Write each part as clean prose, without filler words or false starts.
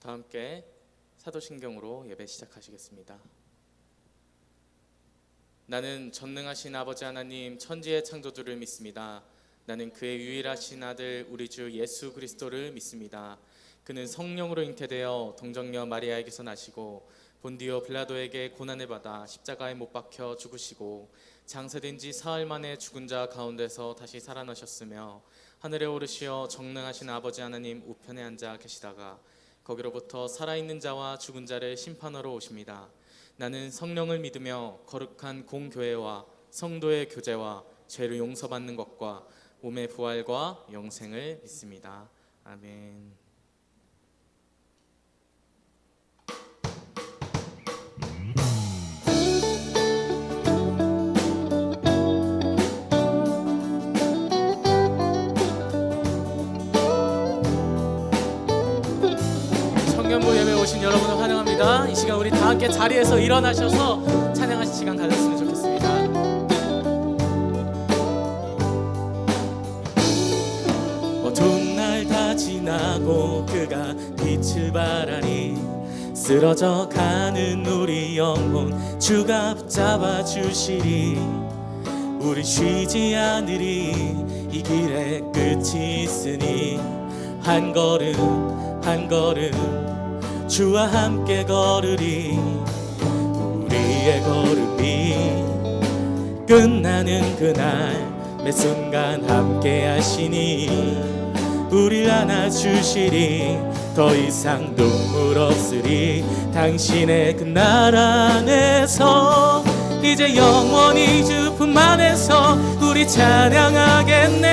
다 함께 사도신경으로 예배 시작하시겠습니다. 나는 전능하신 아버지 하나님 천지의 창조주를 믿습니다. 나는 그의 유일하신 아들 우리 주 예수 그리스도를 믿습니다. 그는 성령으로 잉태되어 동정녀 마리아에게서 나시고 본디오 빌라도에게 고난을 받아 십자가에 못 박혀 죽으시고 장사된 지 사흘 만에 죽은 자 가운데서 다시 살아나셨으며 하늘에 오르시어 전능하신 아버지 하나님 우편에 앉아 계시다가 거기로부터 살아있는 자와 죽은 자를 심판하러 오십니다. 나는 성령을 믿으며 거룩한 공교회와 성도의 교제와 죄를 용서받는 것과 몸의 부활과 영생을 믿습니다. 아멘. 청년부 예배 오신 여러분을 환영합니다. 이 시간 우리 다 함께 자리에서 일어나셔서 찬양하실 시간 가졌으면 좋겠습니다. 어두운 날 다 지나고 그가 빛을 발하니 쓰러져 가는 우리 영혼 주가 붙잡아 주시리. 우리 쉬지 않으리. 이 길에 끝이 있으니 한 걸음 한 걸음 주와 함께 걸으리. 우리의 걸음이 끝나는 그날 매 순간 함께 하시니 우릴 안아주시리. 더 이상 눈물 없으리. 당신의 그날 안에서 이제 영원히 주 품 안에서 우리 찬양하겠네.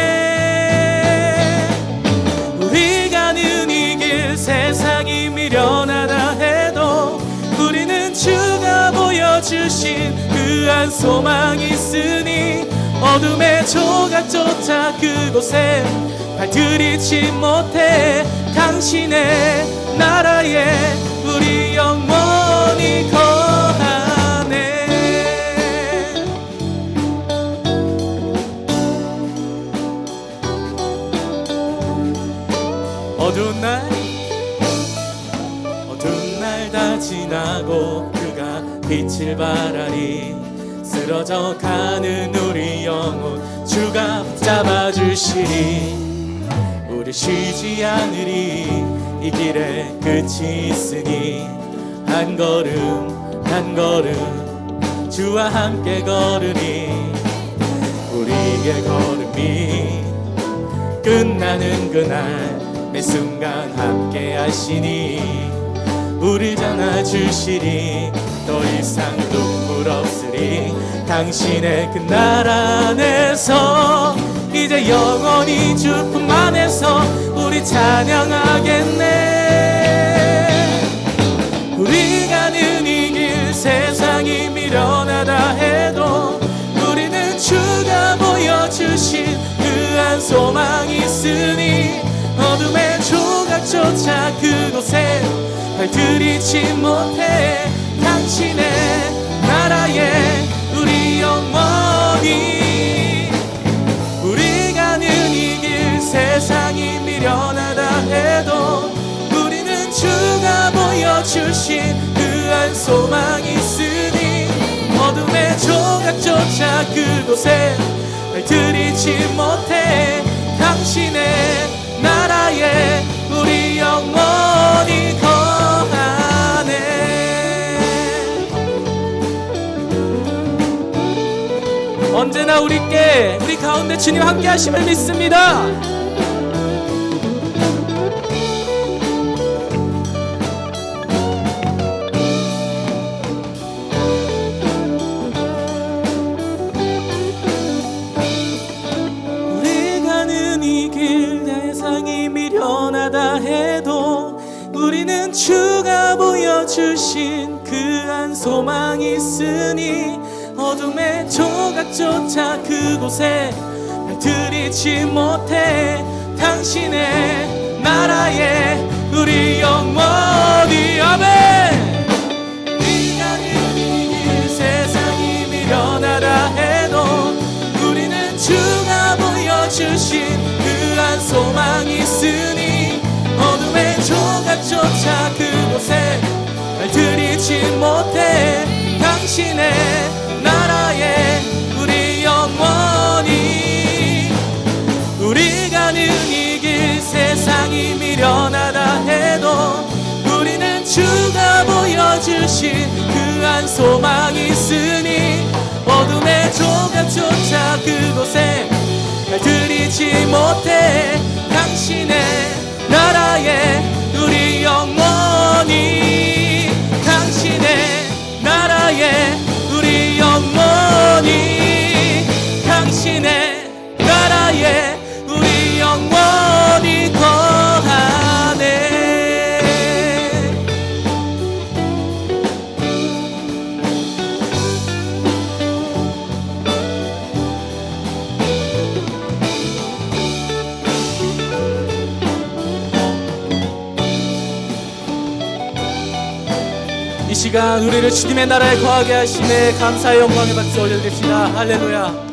우리 가는 이 길 세상이 미련하다 해도 우리는 주가 보여주신 그 한 소망이 있으니 어둠의 조각조차 그곳에 발들이지 못해 당신의 나라에 우리 영원히 거하네. 어두운 날 다 지나고 그가 빛을 발하리. 쓰러져 가는 우리 영혼 주가 잡아주시리. 우리 쉬지 않으리. 이 길에 끝이 있으니 한 걸음 한 걸음 주와 함께 걸으니 우리의 걸음이 끝나는 그날 매 순간 함께 하시니 우릴 전해주시리. 더 이상 눈물 없으리. 당신의 그 나라 안에서 이제 영원히 주 품 안에서 우리 찬양하겠네. 우리 가는 이 길 세상이 미련하다 해도 우리는 주가 보여주신 그 한 소망이 있으니 어둠의 조각조차 그곳에 발들이지 못해 당신의 나라에 우리 영원히. 우리 가는 이 길 세상이 미련하다 해도 우리는 주가 보여주신 그 한 소망이 있으니 어둠의 조각조차 그곳에 발들이지 못해 당신의 나라에 우리 영원히 거하네. 언제나 우리 가운데 주님 함께 하심을 믿습니다. 우리 가는 이 길 세상이 미련하다 해도 우리는 주가 보여주신 그 한 소망이 있으니 어둠의 조각조차 그곳에 발들이지 못해 당신의 나라에 우리 영원히. 아멘. 우리 가는 이 길 세상이 미련하다 해도 우리는 주가 보여주신 그 한 소망이 있으니 어둠의 조각조차 그곳에 발들이지 못해 당신의 나라에 우리 영원히. 우리 가는 이 길 세상이 미련하다 해도 우리는 주가 보여주신 그 한 소망이 있으니 어둠의 조각조차 그곳에 발들이지 못해 당신의 나라에 우리 영원히. 당신의 나라에 우리 영원히. 당신의 나라에 우리 영원히 거하네. 이 시간 우리를 주님의 나라에 거하게 하심에 감사의 영광의 박수 올려드립시다. 할렐루야.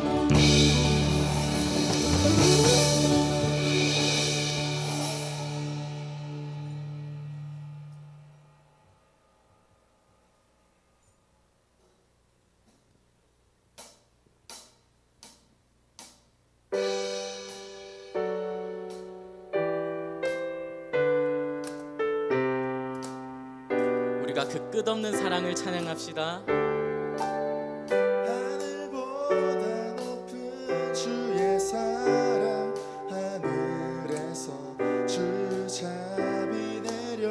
우리가 그 끝없는 사랑을 찬양합시다. 하늘보다 높은 주의 사랑 하늘에서 주잡이 내려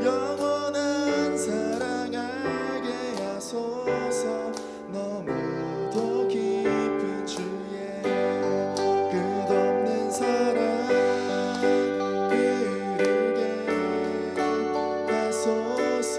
영원한 사랑 알게 하소서. 너무도 깊은 주의 끝없는 사랑 흐르게 하소서.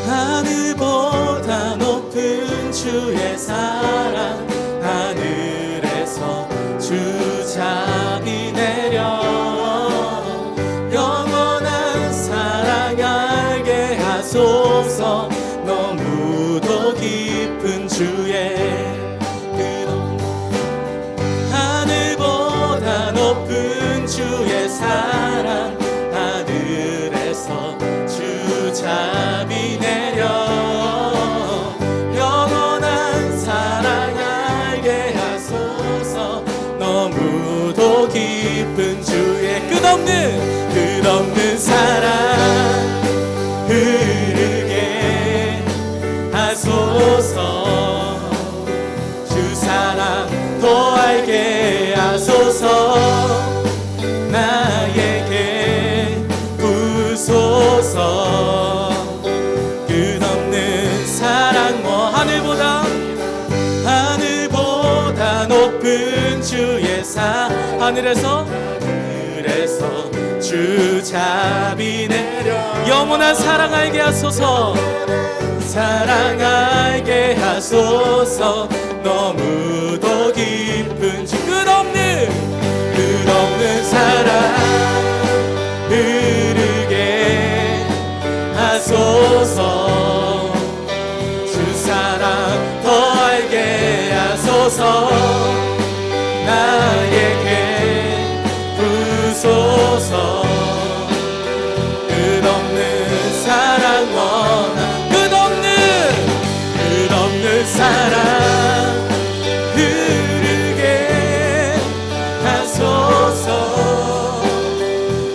하늘보다 높은 주의 사랑, 하늘에서 주자비 내려 영원한 사랑 알게 하소서. 너무도 깊은 주의 하늘보다 높은 주의 사랑, 하늘에서 주자비 내려 영원한 사랑 알게 하소서. 너무도 깊은 주의 끝없는 사랑 흐르게 하소서. 주 사랑 더 알게 하소서. 나에게 부소서. 끝없는 사랑 하늘보다 높은 주의 하늘에서 주자비 내려 영원한 사랑 알게 하소서. 사랑 알게 하소서. 너무도 깊은 주 끝없는 사랑 흐르게 하소서. 주 사랑 더 알게 하소서. 나에게 부소서. 끝없는 사랑 끝없는 사랑 흐르게 하소서.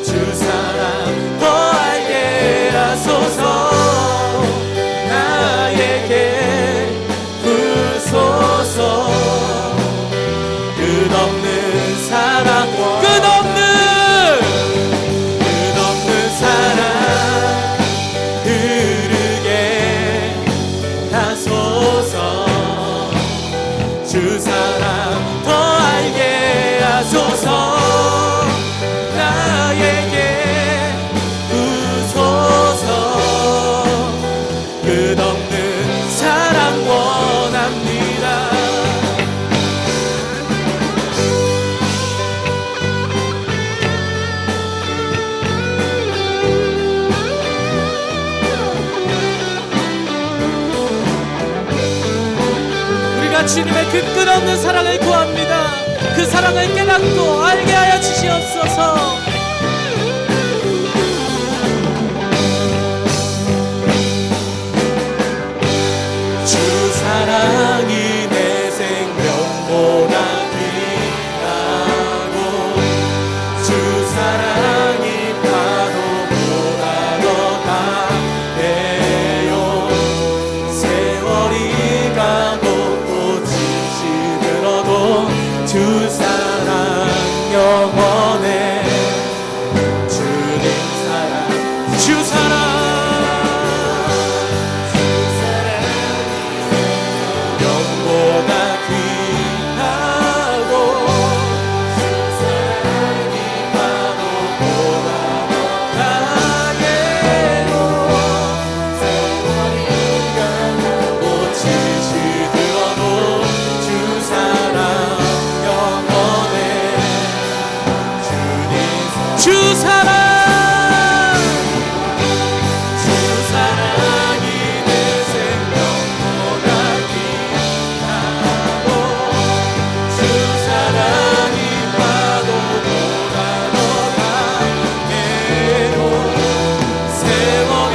주 사랑 더 알게 하소서. 나에게 부소서. 끝없는 사랑 끝없는 사랑 흐르게 하소서. 주 사랑 더 알게 하소서. 나에게 부소서. 끝없는 사랑 원합니다. 우리가 주님의 그 끝없는 사랑을 구합니다. 그 사랑을 깨닫고 알게 하여 주시옵소서. 주 사랑이 내 생명보다 귀하고 주 사랑이 파도보다 더 강해요. 세월이 가고 꽃이 시들어도 주 사랑 영원해. 주님 사랑 주 사랑 영보다 귀하고 주 사랑이 파도보다 더 강해요. 세월이 가고 꽃이 시들어도 주 사랑 영원해. 주 사랑 사랑이 내 생명보다 귀하고 주 사랑이 파도보다 더 강해요. 세월이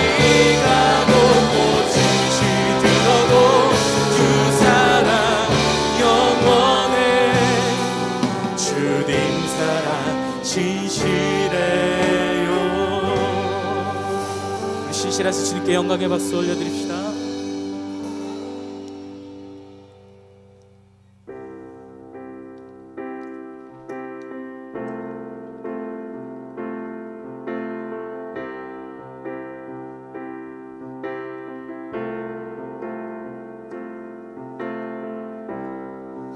가고 꽃이 시들어도 주 사랑 영원해. 주님 사랑 진실해요. 우리 신실하신 주님께 영광의 박수 올려드립시다.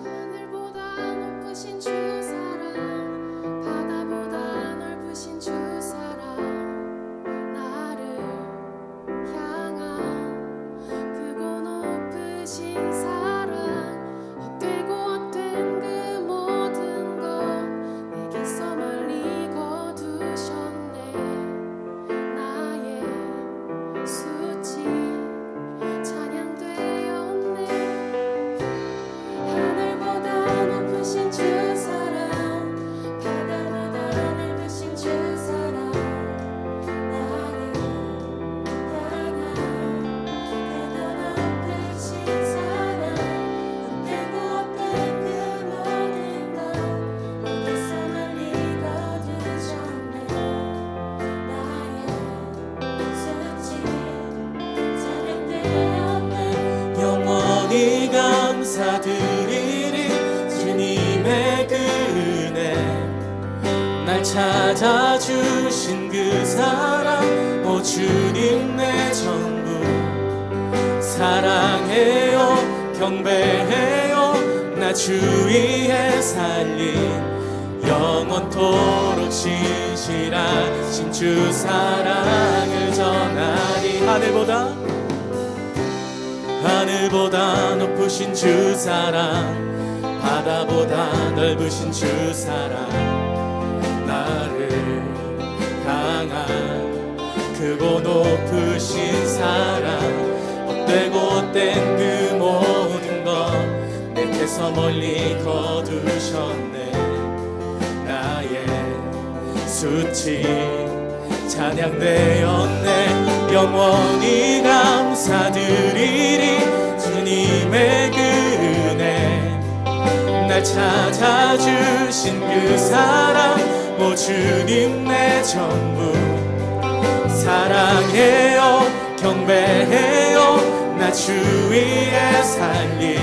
하늘보다 높으신 주 사랑, 바다보다 넓으신 주 사랑, 나를 찾아주신 그 사랑, 오 주님 내 전부. 사랑해요, 경배해요, 나 주 위에 살린 영원토록 신실하신 주 사랑을 전하리. 하늘보다 높으신 주 사랑, 바다보다 넓으신 주 사랑, 나를 향한 크고 높으신 사랑, 헛되고 헛된 그 모든 것 내게서 멀리 거두셨네. 나의 수치 찬양되었네. 영원히 감사드리리 주님의 그 은혜. 날 찾아주신 그 사랑, 오 주님 내 전부. 사랑해요, 경배해요, 나 주 위에 살린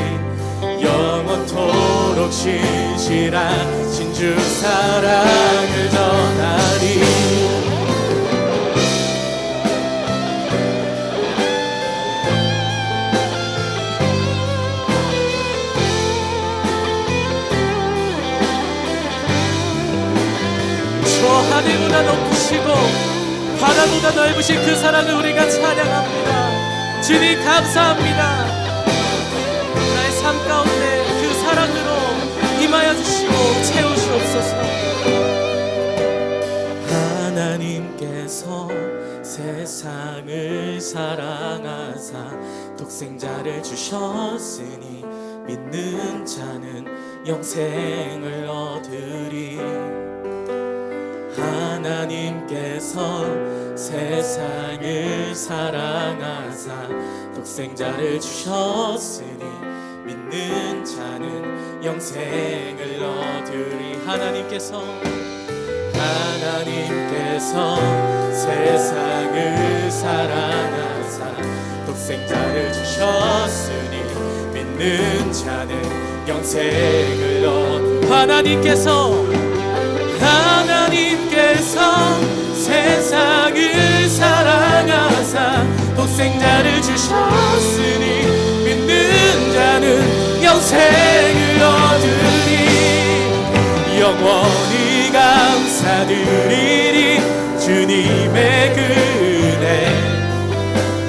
영원토록 신실하신 주 사랑을 전하리. 저 하늘보다 높으시고 바다보다 넓으신 그 사랑을 우리가 찬양합니다. 주님 감사합니다. 나의 삶 가운데 그 사랑으로 임하여 주시고 채우시옵소서. 하나님께서 세상을 사랑하사 독생자를 주셨으니 믿는 자는 영생을 얻으리. 하나님께서 세상을 사랑하사 독생자를 주셨으니 믿는 자는 영생을 얻으리. 하나님께서 세상을 사랑하사 독생자를 주셨으니 믿는 자는 영생을 얻으리. 하나님께서 세상을 사랑하사 독생자를 주셨으니 믿는 자는 영생을 얻으리. 영원히 감사드리리 주님의 그 은혜.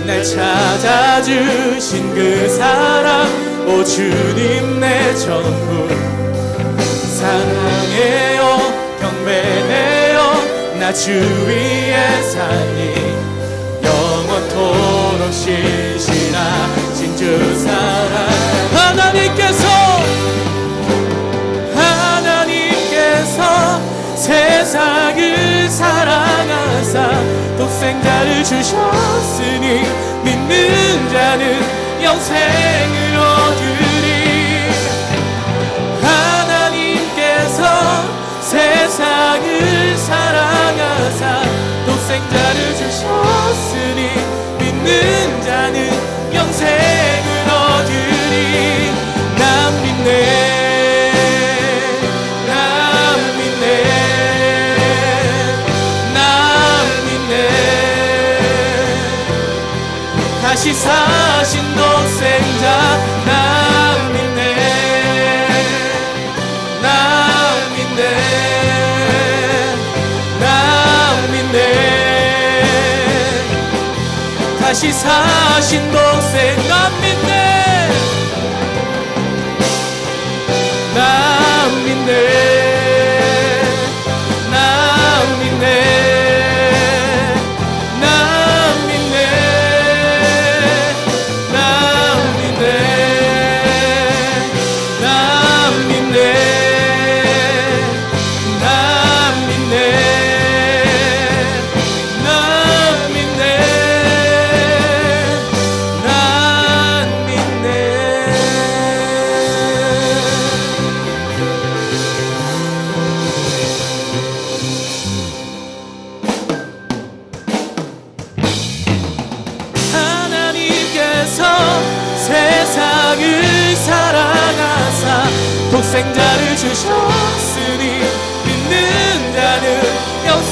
날 찾아주신 그 사랑, 오 주님 내 전부. 사랑해요, 경배해요, 나 주 위에 살리 영원토록 신실하신 주 사랑. 하나님께서 세상을 사랑하사 독생자를 주셨으니 믿는 자는 영생을 얻으리. 세상을 사랑하사 독생자를 주셨으니 믿는 자는 영생을 얻으리. 난 믿네, 난 믿네, 난 믿네. 다시 사신 독생자 난 믿네, 난 믿네. 다시 사신 독생 난 믿네, 난 믿네, 난 믿네, 난 믿네, 난 믿네, 난 믿네, 난 믿네. 세상을 사랑하사 독생자를 주셨으니 믿는 자는 영생을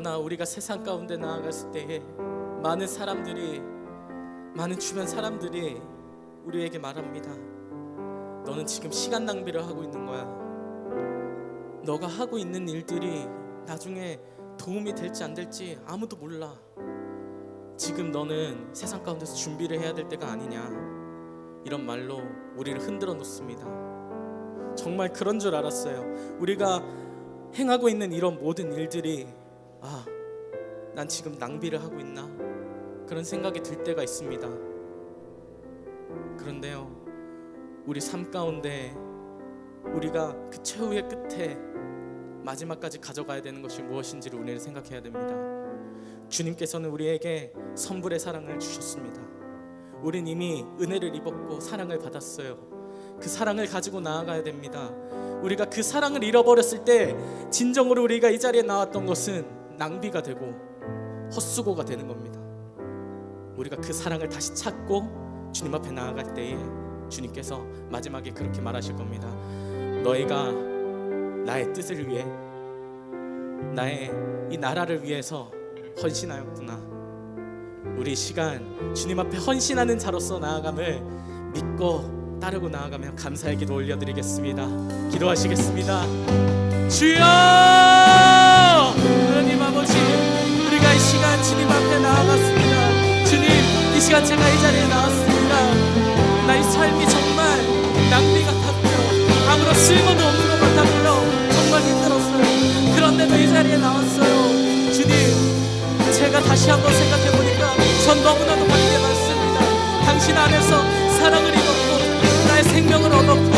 그러나 우리가 세상 가운데 나아갔을 때에 많은 사람들이, 많은 주변 사람들이 우리에게 말합니다. 너는 지금 시간 낭비를 하고 있는 거야. 너가 하고 있는 일들이 나중에 도움이 될지 안 될지 아무도 몰라. 지금 너는 세상 가운데서 준비를 해야 될 때가 아니냐. 이런 말로 우리를 흔들어 놓습니다. 정말 그런 줄 알았어요. 우리가 행하고 있는 이런 모든 일들이 난 지금 낭비를 하고 있나? 그런 생각이 들 때가 있습니다. 그런데요, 우리 삶 가운데 우리가 그 최후의 끝에 마지막까지 가져가야 되는 것이 무엇인지를 우리는 생각해야 됩니다. 주님께서는 우리에게 선불의 사랑을 주셨습니다. 우린 이미 은혜를 입었고 사랑을 받았어요. 그 사랑을 가지고 나아가야 됩니다. 우리가 그 사랑을 잃어버렸을 때 진정으로 우리가 이 자리에 나왔던 것은 낭비가 되고 헛수고가 되는 겁니다. 우리가 그 사랑을 다시 찾고 주님 앞에 나아갈 때에 주님께서 마지막에 그렇게 말하실 겁니다. 너희가 나의 뜻을 위해, 나의 이 나라를 위해서 헌신하였구나. 우리 시간 주님 앞에 헌신하는 자로서 나아감을 믿고 따르고 나아가면 감사의 기도 올려드리겠습니다. 기도하시겠습니다. 주여, 하나님 아버지, 우리가 이 시간 주님 앞에 나아갔습니다. 주님, 이 시간 제가 이 자리에 나왔습니다. 나의 삶이 정말 낭비 같았고요, 아무런 쓸모도 없는 것 같았고요, 정말 힘들었어요. 그런데도 이 자리에 나왔어요. 주님, 제가 다시 한번 생각해보니까 전 너무나도 받게 많습니다. 당신 안에서 사랑을 입었고 나의 생명을 얻었고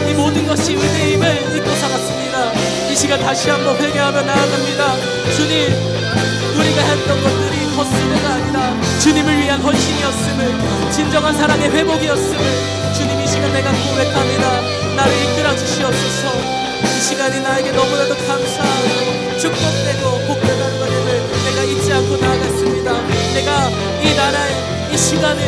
이 모든 것이 은혜임을 잊고 살았습니다. 이 시간 다시 한번 회개하며 나아갑니다. 주님, 우리가 했던 것들이 헛수고가 아니라 주님을 위한 헌신이었음을, 진정한 사랑의 회복이었음을 주님 이 시간 내가 고백합니다. 나를 이끌어 주시옵소서. 이 시간이 나에게 너무나도 감사하고 축복되고 복되다는 것을 내가 잊지 않고 나아갔습니다. 내가 이 나라의 이 시간을,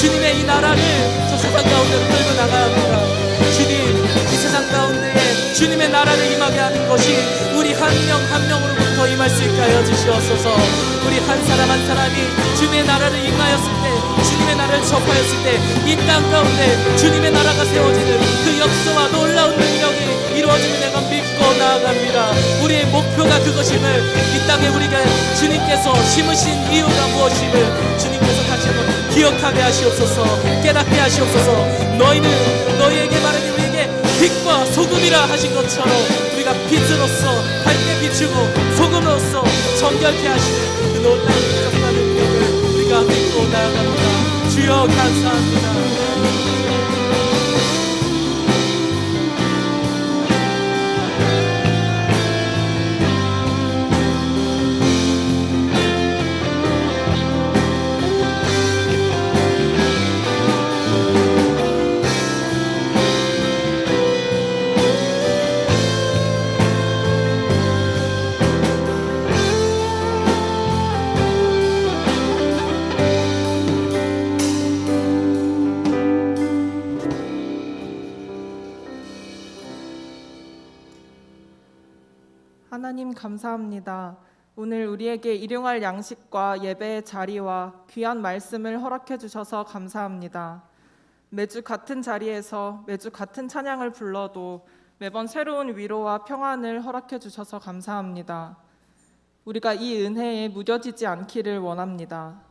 주님의 이 나라를 저 세상 가운데로 끌고 나가합니다. 주님, 이 세상 가운데에 주님의 나라를 임하게 하는 것이 우리 한 명 한 명으로부터 임할 수 있게 하여 주시옵소서. 우리 한 사람 한 사람이 주님의 나라를 임하였을 때, 주님의 나라를 접하였을 때 이 땅 가운데 주님의 나라가 세워지는 그 역사와 놀라운 능력이 이루어지는 내가 믿고 나아갑니다. 우리의 목표가 그것임을, 이 땅에 우리가 주님께서 심으신 이유가 무엇임을 주님께서 다시 한번 기억하게 하시옵소서. 깨닫게 하시옵소서. 너희는 너희에게 말하니 우리에게 빛과 소금이라 하신 것처럼 우리가 빛으로서 밝게 비추고 소금으로서 정결케 하시는 그 놀라운 역사와 능력을 우리가 믿고 나아갑니다. 주여 감사합니다. 하나님 감사합니다. 오늘 우리에게 일용할 양식과 예배의 자리와 귀한 말씀을 허락해 주셔서 감사합니다. 매주 같은 자리에서 매주 같은 찬양을 불러도 매번 새로운 위로와 평안을 허락해 주셔서 감사합니다. 우리가 이 은혜에 무뎌지지 않기를 원합니다.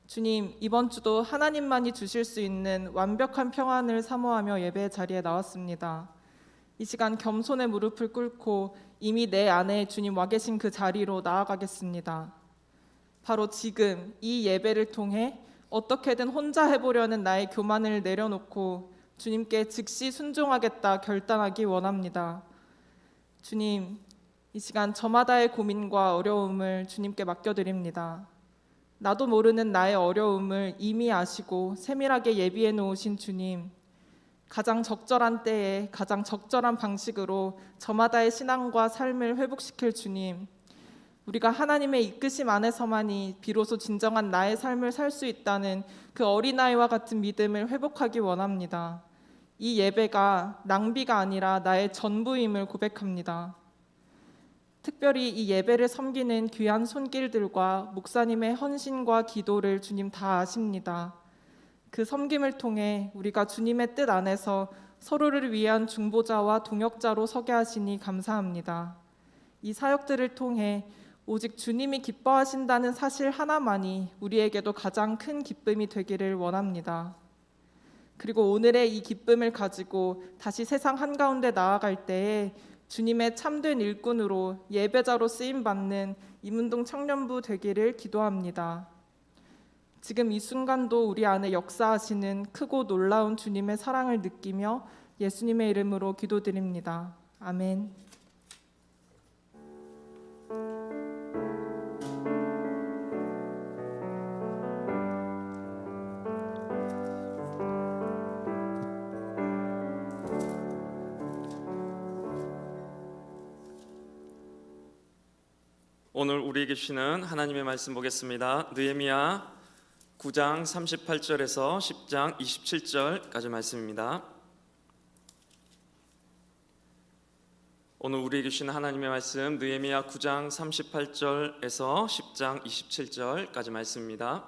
주님, 이번 주도 하나님만이 주실 수 있는 완벽한 평안을 사모하며 예배의 자리에 나왔습니다. 이 시간 겸손의 무릎을 꿇고 이미 내 안에 주님 와 계신 그 자리로 나아가겠습니다. 바로 지금 이 예배를 통해 어떻게든 혼자 해보려는 나의 교만을 내려놓고 주님께 즉시 순종하겠다 결단하기 원합니다. 주님, 이 시간 저마다의 고민과 어려움을 주님께 맡겨드립니다. 나도 모르는 나의 어려움을 이미 아시고 세밀하게 예비해 놓으신 주님, 가장 적절한 때에 가장 적절한 방식으로 저마다의 신앙과 삶을 회복시킬 주님, 우리가 하나님의 이끄심 안에서만이 비로소 진정한 나의 삶을 살 수 있다는 그 어린아이와 같은 믿음을 회복하기 원합니다. 이 예배가 낭비가 아니라 나의 전부임을 고백합니다. 특별히 이 예배를 섬기는 귀한 손길들과 목사님의 헌신과 기도를 주님 다 아십니다. 그 섬김을 통해 우리가 주님의 뜻 안에서 서로를 위한 중보자와 동역자로 서게 하시니 감사합니다. 이 사역들을 통해 오직 주님이 기뻐하신다는 사실 하나만이 우리에게도 가장 큰 기쁨이 되기를 원합니다. 그리고 오늘의 이 기쁨을 가지고 다시 세상 한가운데 나아갈 때에 주님의 참된 일꾼으로 예배자로 쓰임받는 임운동 청년부 되기를 기도합니다. 지금 이 순간도 우리 안에 역사하시는 크고 놀라운 주님의 사랑을 느끼며 예수님의 이름으로 기도드립니다. 아멘. 오늘 우리에게 주시는 하나님의 말씀 보겠습니다. 느헤미야 9장 38절에서 10장 27절까지 말씀입니다. 오늘 우리에게 주시는 하나님의 말씀 느헤미야 9장 38절에서 10장 27절까지 말씀입니다.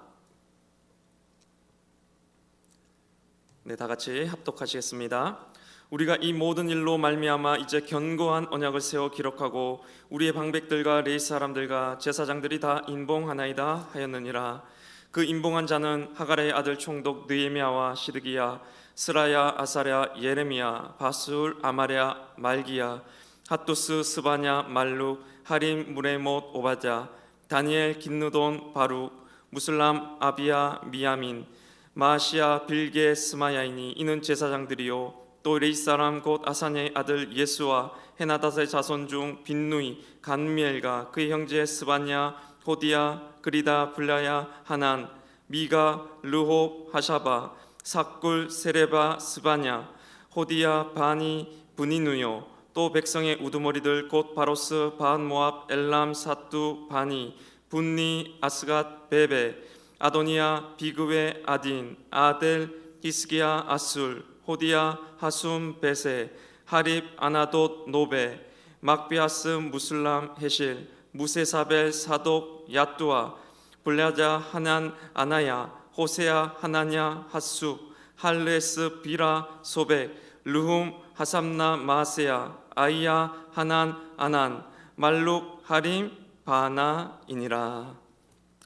네, 다 같이 합독하시겠습니다. 우리가 이 모든 일로 말미암아 이제 견고한 언약을 세워 기록하고 우리의 방백들과 레위 사람들과 제사장들이 다 인봉하나이다 하였느니라. 그 인봉한 자는 하갈의 아들 총독 느헤미야와 시드기야, 스라야, 아사랴, 예레미야, 바술, 아마랴, 말기야, 핫두스, 스바냐, 말룩, 하림, 무레못, 오바자, 다니엘, 긴느돈, 바룩, 무슬람, 아비야, 미야민, 마시야, 빌게, 스마야이니 이는 제사장들이요 또 레위 사람 곧 아사냐의 아들 예수와 헤나닷의 자손 중 빈누이, 간미엘과 그의 형제 스바냐, 호디야, 그리다, 블라야, 하난, 미가, 르홉, 하샤바, 삭굴, 세레바, 스바냐, 호디야, 바니, 브니누요 또 백성의 우두머리들 곧 바로스, 바한 모압, 엘람, 사뚜, 바니, 분니, 아스갓, 베베, 아도니야, 비그웨, 아딘, 아델, 히스기야, 아술, 호디야, 하숨, 베세, 하립, 아나돗, 노베, 막비아스, 무슬람, 헤실, 무세사벨, 사독, 야뚜아, 블라자, 하난, 아나야, 호세야, 하나냐, 핫수, 할레스, 비라, 소백, 르훔, 하삼나, 마세야, 아이야, 하난, 아난, 말룩, 하림, 바나이니라.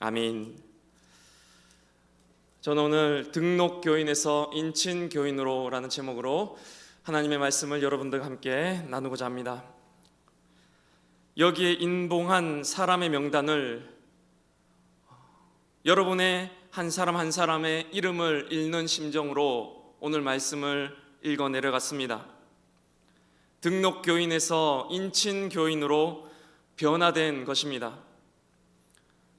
아멘. 저는 오늘 등록교인에서 인친교인으로 라는 제목으로 하나님의 말씀을 여러분들과 함께 나누고자 합니다. 여기에 인봉한 사람의 명단을 여러분의 한 사람 한 사람의 이름을 읽는 심정으로 오늘 말씀을 읽어 내려갔습니다. 등록교인에서 인친교인으로 변화된 것입니다.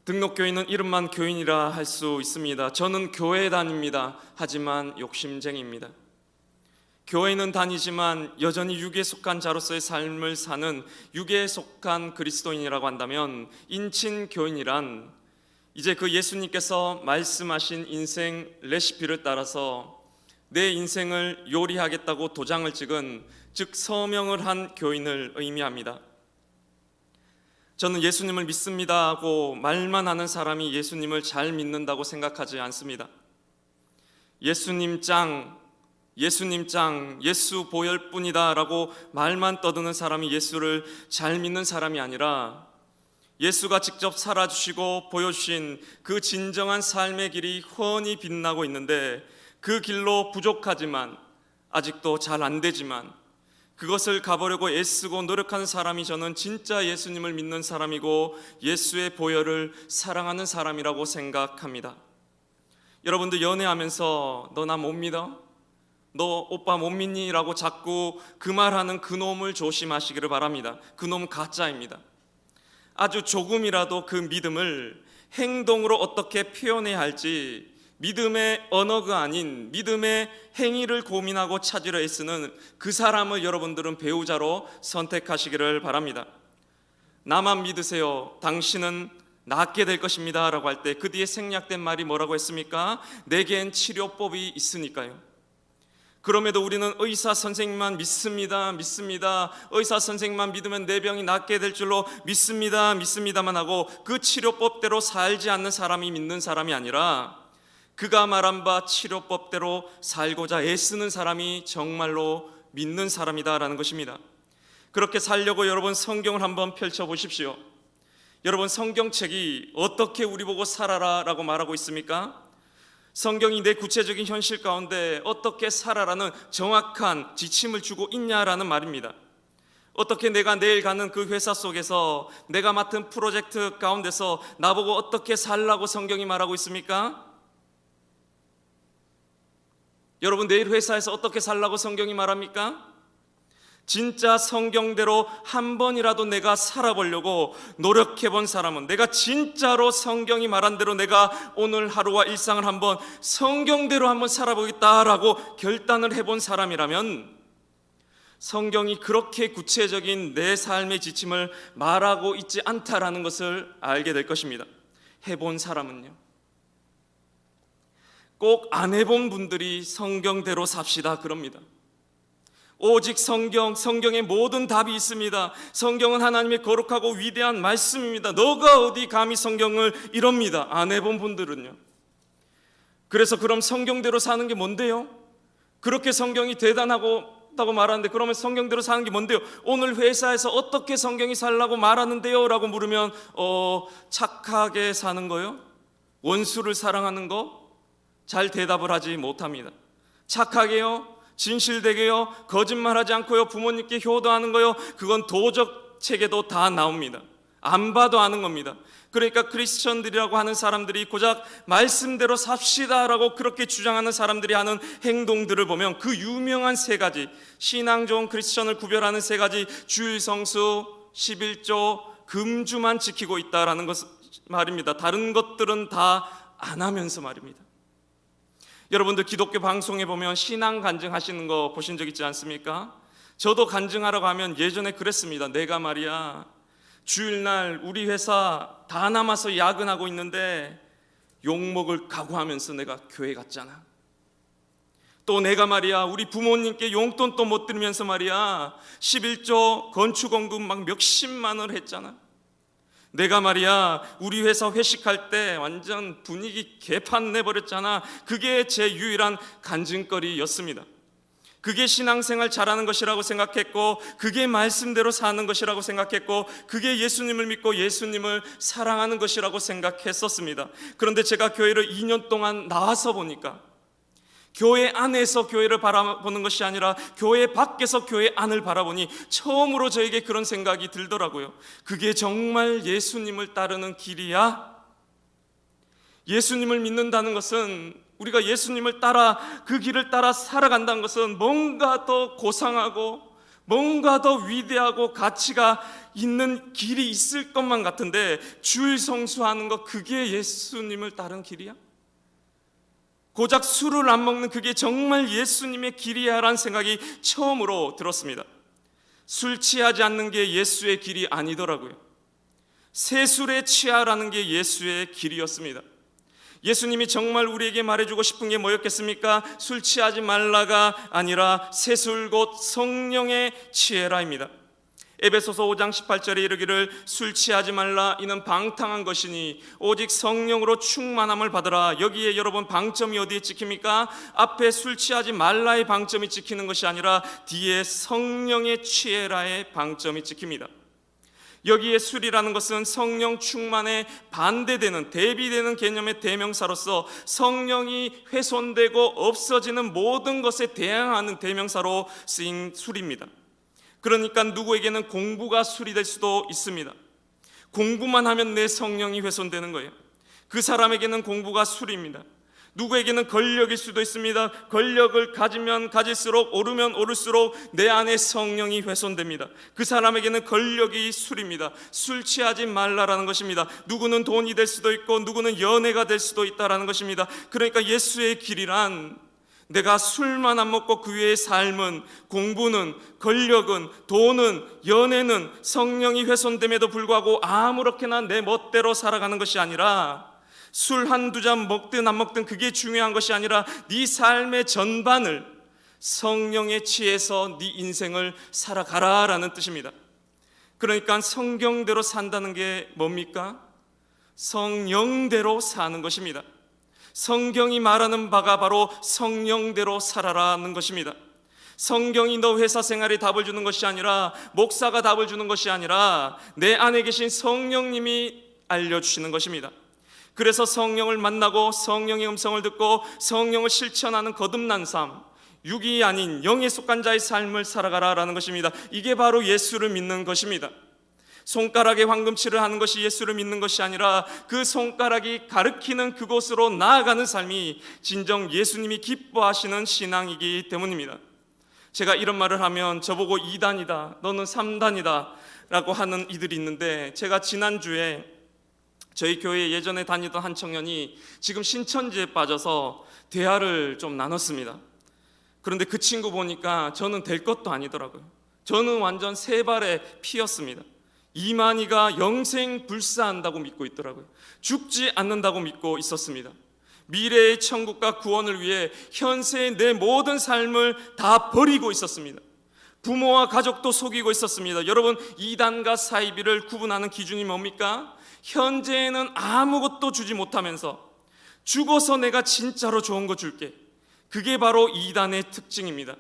등록교인은 이름만 교인이라 할 수 있습니다. 저는 교회 다닙니다. 하지만 욕심쟁이입니다. 교회는 다니지만 여전히 육에 속한 자로서의 삶을 사는 육에 속한 그리스도인이라고 한다면 인친교인이란 이제 그 예수님께서 말씀하신 인생 레시피를 따라서 내 인생을 요리하겠다고 도장을 찍은 즉 서명을 한 교인을 의미합니다. 저는 예수님을 믿습니다 하고 말만 하는 사람이 예수님을 잘 믿는다고 생각하지 않습니다. 예수님 짱, 예수 보혈뿐이다 라고 말만 떠드는 사람이 예수를 잘 믿는 사람이 아니라 예수가 직접 살아주시고 보여주신 그 진정한 삶의 길이 훤히 빛나고 있는데 그 길로 부족하지만 아직도 잘 안 되지만 그것을 가보려고 애쓰고 노력하는 사람이 저는 진짜 예수님을 믿는 사람이고 예수의 보혈을 사랑하는 사람이라고 생각합니다. 여러분들 연애하면서 너 나 못 믿어? 너 오빠 못 믿니? 라고 자꾸 그 말하는 그놈을 조심하시기를 바랍니다. 그놈 가짜입니다. 아주 조금이라도 그 믿음을 행동으로 어떻게 표현해야 할지 믿음의 언어가 아닌 믿음의 행위를 고민하고 찾으려 애쓰는 그 사람을 여러분들은 배우자로 선택하시기를 바랍니다. 나만 믿으세요. 당신은 낫게 될 것입니다 라고 할 때 그 뒤에 생략된 말이 뭐라고 했습니까? 내겐 치료법이 있으니까요. 그럼에도 우리는 의사 선생님만 믿습니다. 의사 선생님만 믿으면 내 병이 낫게 될 줄로 믿습니다만 하고 그 치료법대로 살지 않는 사람이 믿는 사람이 아니라 그가 말한 바 치료법대로 살고자 애쓰는 사람이 정말로 믿는 사람이다라는 것입니다. 그렇게 살려고 여러분 성경을 한번 펼쳐보십시오. 여러분 성경책이 어떻게 우리 보고 살아라라고 말하고 있습니까? 성경이 내 구체적인 현실 가운데 어떻게 살아라는 정확한 지침을 주고 있냐라는 말입니다. 어떻게 내가 내일 가는 그 회사 속에서 내가 맡은 프로젝트 가운데서 나보고 어떻게 살라고 성경이 말하고 있습니까? 여러분 내일 회사에서 어떻게 살라고 성경이 말합니까? 진짜 성경대로 한 번이라도 내가 살아보려고 노력해 본 사람은, 내가 진짜로 성경이 말한 대로 내가 오늘 하루와 일상을 한번 성경대로 한번 살아보겠다라고 결단을 해본 사람이라면 성경이 그렇게 구체적인 내 삶의 지침을 말하고 있지 않다라는 것을 알게 될 것입니다. 해본 사람은요. 꼭 안 해본 분들이 성경대로 삽시다 그럽니다. 오직 성경에 모든 답이 있습니다. 성경은 하나님의 거룩하고 위대한 말씀입니다. 너가 어디 감히 성경을 이럽니다. 안 해본 분들은요. 그래서 그럼 성경대로 사는 게 뭔데요? 그렇게 성경이 대단하다고 말하는데 그러면 성경대로 사는 게 뭔데요? 오늘 회사에서 어떻게 성경이 살라고 말하는데요? 라고 물으면 착하게 사는 거요? 원수를 사랑하는 거? 잘 대답을 하지 못합니다. 착하게요? 진실되게요? 거짓말하지 않고요? 부모님께 효도하는 거요? 그건 도적 책에도 다 나옵니다. 안 봐도 아는 겁니다. 그러니까 크리스천들이라고 하는 사람들이 고작 말씀대로 삽시다라고 그렇게 주장하는 사람들이 하는 행동들을 보면 그 유명한 세 가지, 신앙 좋은 크리스천을 구별하는 세 가지, 주일 성수, 11조, 금주만 지키고 있다라는 것 말입니다. 다른 것들은 다 안 하면서 말입니다. 여러분들 기독교 방송에 보면 신앙 간증하시는 거 보신 적 있지 않습니까? 저도 간증하러 가면 예전에 그랬습니다. 내가 말이야 주일날 우리 회사 다 남아서 야근하고 있는데 욕먹을 각오하면서 내가 교회 갔잖아. 또 내가 말이야 우리 부모님께 용돈도 못 드리면서 말이야 11조 건축원금 막 몇십만 원을 했잖아. 내가 말이야 우리 회사 회식할 때 완전 분위기 개판 내버렸잖아. 그게 제 유일한 간증거리였습니다. 그게 신앙생활 잘하는 것이라고 생각했고, 그게 말씀대로 사는 것이라고 생각했고, 그게 예수님을 믿고 예수님을 사랑하는 것이라고 생각했었습니다. 그런데 제가 교회를 2년 동안 나와서 보니까 교회 안에서 교회를 바라보는 것이 아니라 교회 밖에서 교회 안을 바라보니 처음으로 저에게 그런 생각이 들더라고요. 그게 정말 예수님을 따르는 길이야? 예수님을 믿는다는 것은, 우리가 예수님을 따라 그 길을 따라 살아간다는 것은 뭔가 더 고상하고 뭔가 더 위대하고 가치가 있는 길이 있을 것만 같은데, 주일 성수하는 것, 그게 예수님을 따르는 길이야? 고작 술을 안 먹는 그게 정말 예수님의 길이야 라는 생각이 처음으로 들었습니다. 술 취하지 않는 게 예수의 길이 아니더라고요. 새술에 취하라는 게 예수의 길이었습니다. 예수님이 정말 우리에게 말해주고 싶은 게 뭐였겠습니까? 술 취하지 말라가 아니라 새술 곧 성령의 취해라입니다. 에베소서 5장 18절에 이르기를 술 취하지 말라 이는 방탕한 것이니 오직 성령으로 충만함을 받으라. 여기에 여러분 방점이 어디에 찍힙니까? 앞에 술 취하지 말라의 방점이 찍히는 것이 아니라 뒤에 성령의 취해라의 방점이 찍힙니다. 여기에 술이라는 것은 성령 충만에 반대되는, 대비되는 개념의 대명사로서 성령이 훼손되고 없어지는 모든 것에 대항하는 대명사로 쓰인 술입니다. 그러니까 누구에게는 공부가 술이 될 수도 있습니다. 공부만 하면 내 성령이 훼손되는 거예요. 그 사람에게는 공부가 술입니다. 누구에게는 권력일 수도 있습니다. 권력을 가지면 가질수록, 오르면 오를수록 내 안에 성령이 훼손됩니다. 그 사람에게는 권력이 술입니다. 술 취하지 말라라는 것입니다. 누구는 돈이 될 수도 있고 누구는 연애가 될 수도 있다라는 것입니다. 그러니까 예수의 길이란, 내가 술만 안 먹고 그 외의 삶은, 공부는, 권력은, 돈은, 연애는 성령이 훼손됨에도 불구하고 아무렇게나 내 멋대로 살아가는 것이 아니라, 술 한두 잔 먹든 안 먹든 그게 중요한 것이 아니라 네 삶의 전반을 성령에 취해서 네 인생을 살아가라라는 뜻입니다. 그러니까 성경대로 산다는 게 뭡니까? 성령대로 사는 것입니다. 성경이 말하는 바가 바로 성령대로 살아라는 것입니다. 성경이 너 회사 생활에 답을 주는 것이 아니라, 목사가 답을 주는 것이 아니라 내 안에 계신 성령님이 알려주시는 것입니다. 그래서 성령을 만나고 성령의 음성을 듣고 성령을 실천하는 거듭난 삶, 육이 아닌 영에 속한 자의 삶을 살아가라라는 것입니다. 이게 바로 예수를 믿는 것입니다. 손가락에 황금칠을 하는 것이 예수를 믿는 것이 아니라 그 손가락이 가리키는 그곳으로 나아가는 삶이 진정 예수님이 기뻐하시는 신앙이기 때문입니다. 제가 이런 말을 하면 저보고 2단이다, 너는 3단이다 라고 하는 이들이 있는데, 제가 지난주에 저희 교회에 예전에 다니던 한 청년이 지금 신천지에 빠져서 대화를 좀 나눴습니다. 그런데 그 친구 보니까 저는 될 것도 아니더라고요. 저는 완전 세 발의 피였습니다. 이만희가 영생 불사한다고 믿고 있더라고요. 죽지 않는다고 믿고 있었습니다. 미래의 천국과 구원을 위해 현세의 내 모든 삶을 다 버리고 있었습니다. 부모와 가족도 속이고 있었습니다. 여러분, 이단과 사이비를 구분하는 기준이 뭡니까? 현재에는 아무것도 주지 못하면서 죽어서 내가 진짜로 좋은 거 줄게. 그게 바로 이단의 특징입니다.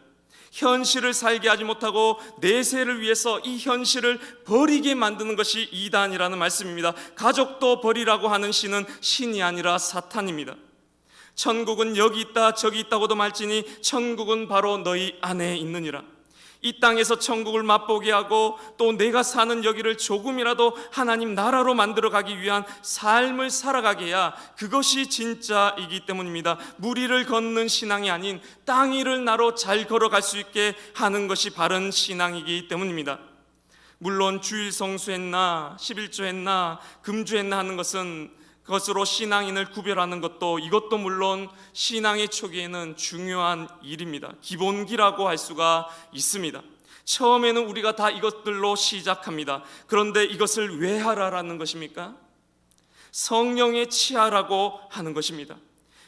현실을 살게 하지 못하고 내세를 위해서 이 현실을 버리게 만드는 것이 이단이라는 말씀입니다. 가족도 버리라고 하는 신은 신이 아니라 사탄입니다. 천국은 여기 있다 저기 있다고도 말지니 천국은 바로 너희 안에 있느니라. 이 땅에서 천국을 맛보게 하고 또 내가 사는 여기를 조금이라도 하나님 나라로 만들어 가기 위한 삶을 살아가게 해야 그것이 진짜이기 때문입니다. 물 위를 걷는 신앙이 아닌 땅 위를 나로 잘 걸어갈 수 있게 하는 것이 바른 신앙이기 때문입니다. 물론 주일 성수했나 11조 했나 금주했나 하는 것은 그것으로 신앙인을 구별하는 것도, 이것도 물론 신앙의 초기에는 중요한 일입니다. 기본기라고 할 수가 있습니다. 처음에는 우리가 다 이것들로 시작합니다. 그런데 이것을 왜 하라라는 것입니까? 성령에 취하라고 하는 것입니다.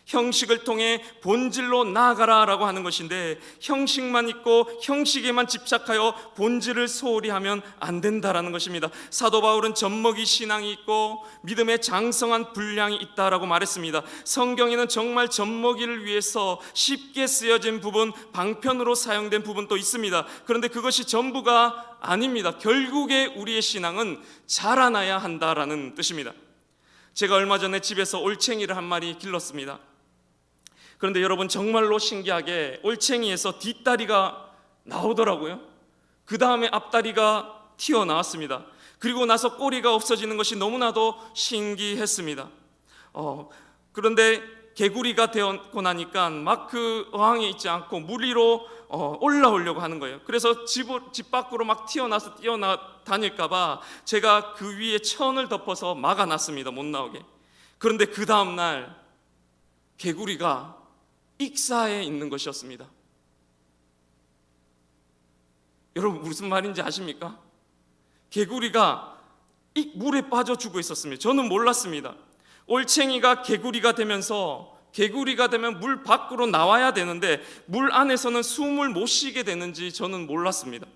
형식을 통해 본질로 나아가라라고 하는 것인데, 형식만 있고 형식에만 집착하여 본질을 소홀히 하면 안 된다라는 것입니다. 사도 바울은 젖먹이 신앙이 있고 믿음에 장성한 분량이 있다라고 말했습니다. 성경에는 정말 젖먹이를 위해서 쉽게 쓰여진 부분, 방편으로 사용된 부분도 있습니다. 그런데 그것이 전부가 아닙니다. 결국에 우리의 신앙은 자라나야 한다라는 뜻입니다. 제가 얼마 전에 집에서 올챙이를 한 마리 길렀습니다. 그런데 여러분, 정말로 신기하게 올챙이에서 뒷다리가 나오더라고요. 그 다음에 앞다리가 튀어나왔습니다. 그리고 나서 꼬리가 없어지는 것이 너무나도 신기했습니다. 그런데 개구리가 되었고 나니까 막 그 어항에 있지 않고 물 위로 올라오려고 하는 거예요. 그래서 집 밖으로 막 튀어나와서 다닐까봐 제가 그 위에 천을 덮어서 막아놨습니다. 못 나오게. 그런데 그 다음날 개구리가 익사에 있는 것이었습니다. 여러분, 무슨 말인지 아십니까? 개구리가 물에 빠져 죽어 있었습니다. 저는 몰랐습니다. 올챙이가 개구리가 되면서, 개구리가 되면 물 밖으로 나와야 되는데 물 안에서는 숨을 못 쉬게 되는지 저는 몰랐습니다.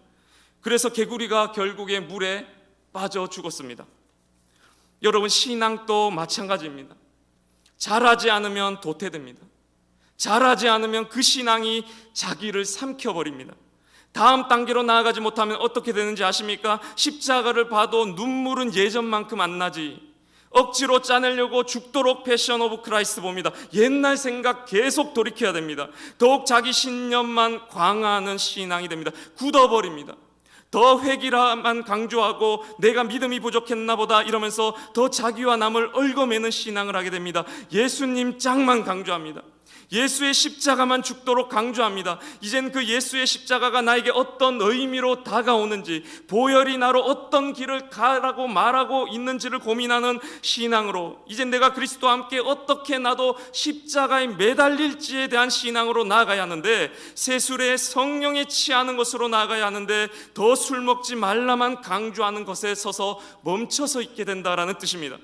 그래서 개구리가 결국에 물에 빠져 죽었습니다. 여러분, 신앙도 마찬가지입니다. 잘하지 않으면 도태됩니다. 잘하지 않으면 그 신앙이 자기를 삼켜버립니다. 다음 단계로 나아가지 못하면 어떻게 되는지 아십니까? 십자가를 봐도 눈물은 예전만큼 안 나지. 억지로 짜내려고 죽도록 패션 오브 크라이스트 봅니다. 옛날 생각 계속 돌이켜야 됩니다. 더욱 자기 신념만 광화하는 신앙이 됩니다. 굳어버립니다. 더 회개라만 강조하고 내가 믿음이 부족했나 보다 이러면서 더 자기와 남을 얽어매는 신앙을 하게 됩니다. 예수님 짱만 강조합니다. 예수의 십자가만 죽도록 강조합니다. 이젠 그 예수의 십자가가 나에게 어떤 의미로 다가오는지, 보혈이 나로 어떤 길을 가라고 말하고 있는지를 고민하는 신앙으로, 이젠 내가 그리스도와 함께 어떻게 나도 십자가에 매달릴지에 대한 신앙으로 나아가야 하는데, 세술에 성령에 취하는 것으로 나아가야 하는데 더 술 먹지 말라만 강조하는 것에 서서 멈춰서 있게 된다라는 뜻입니다.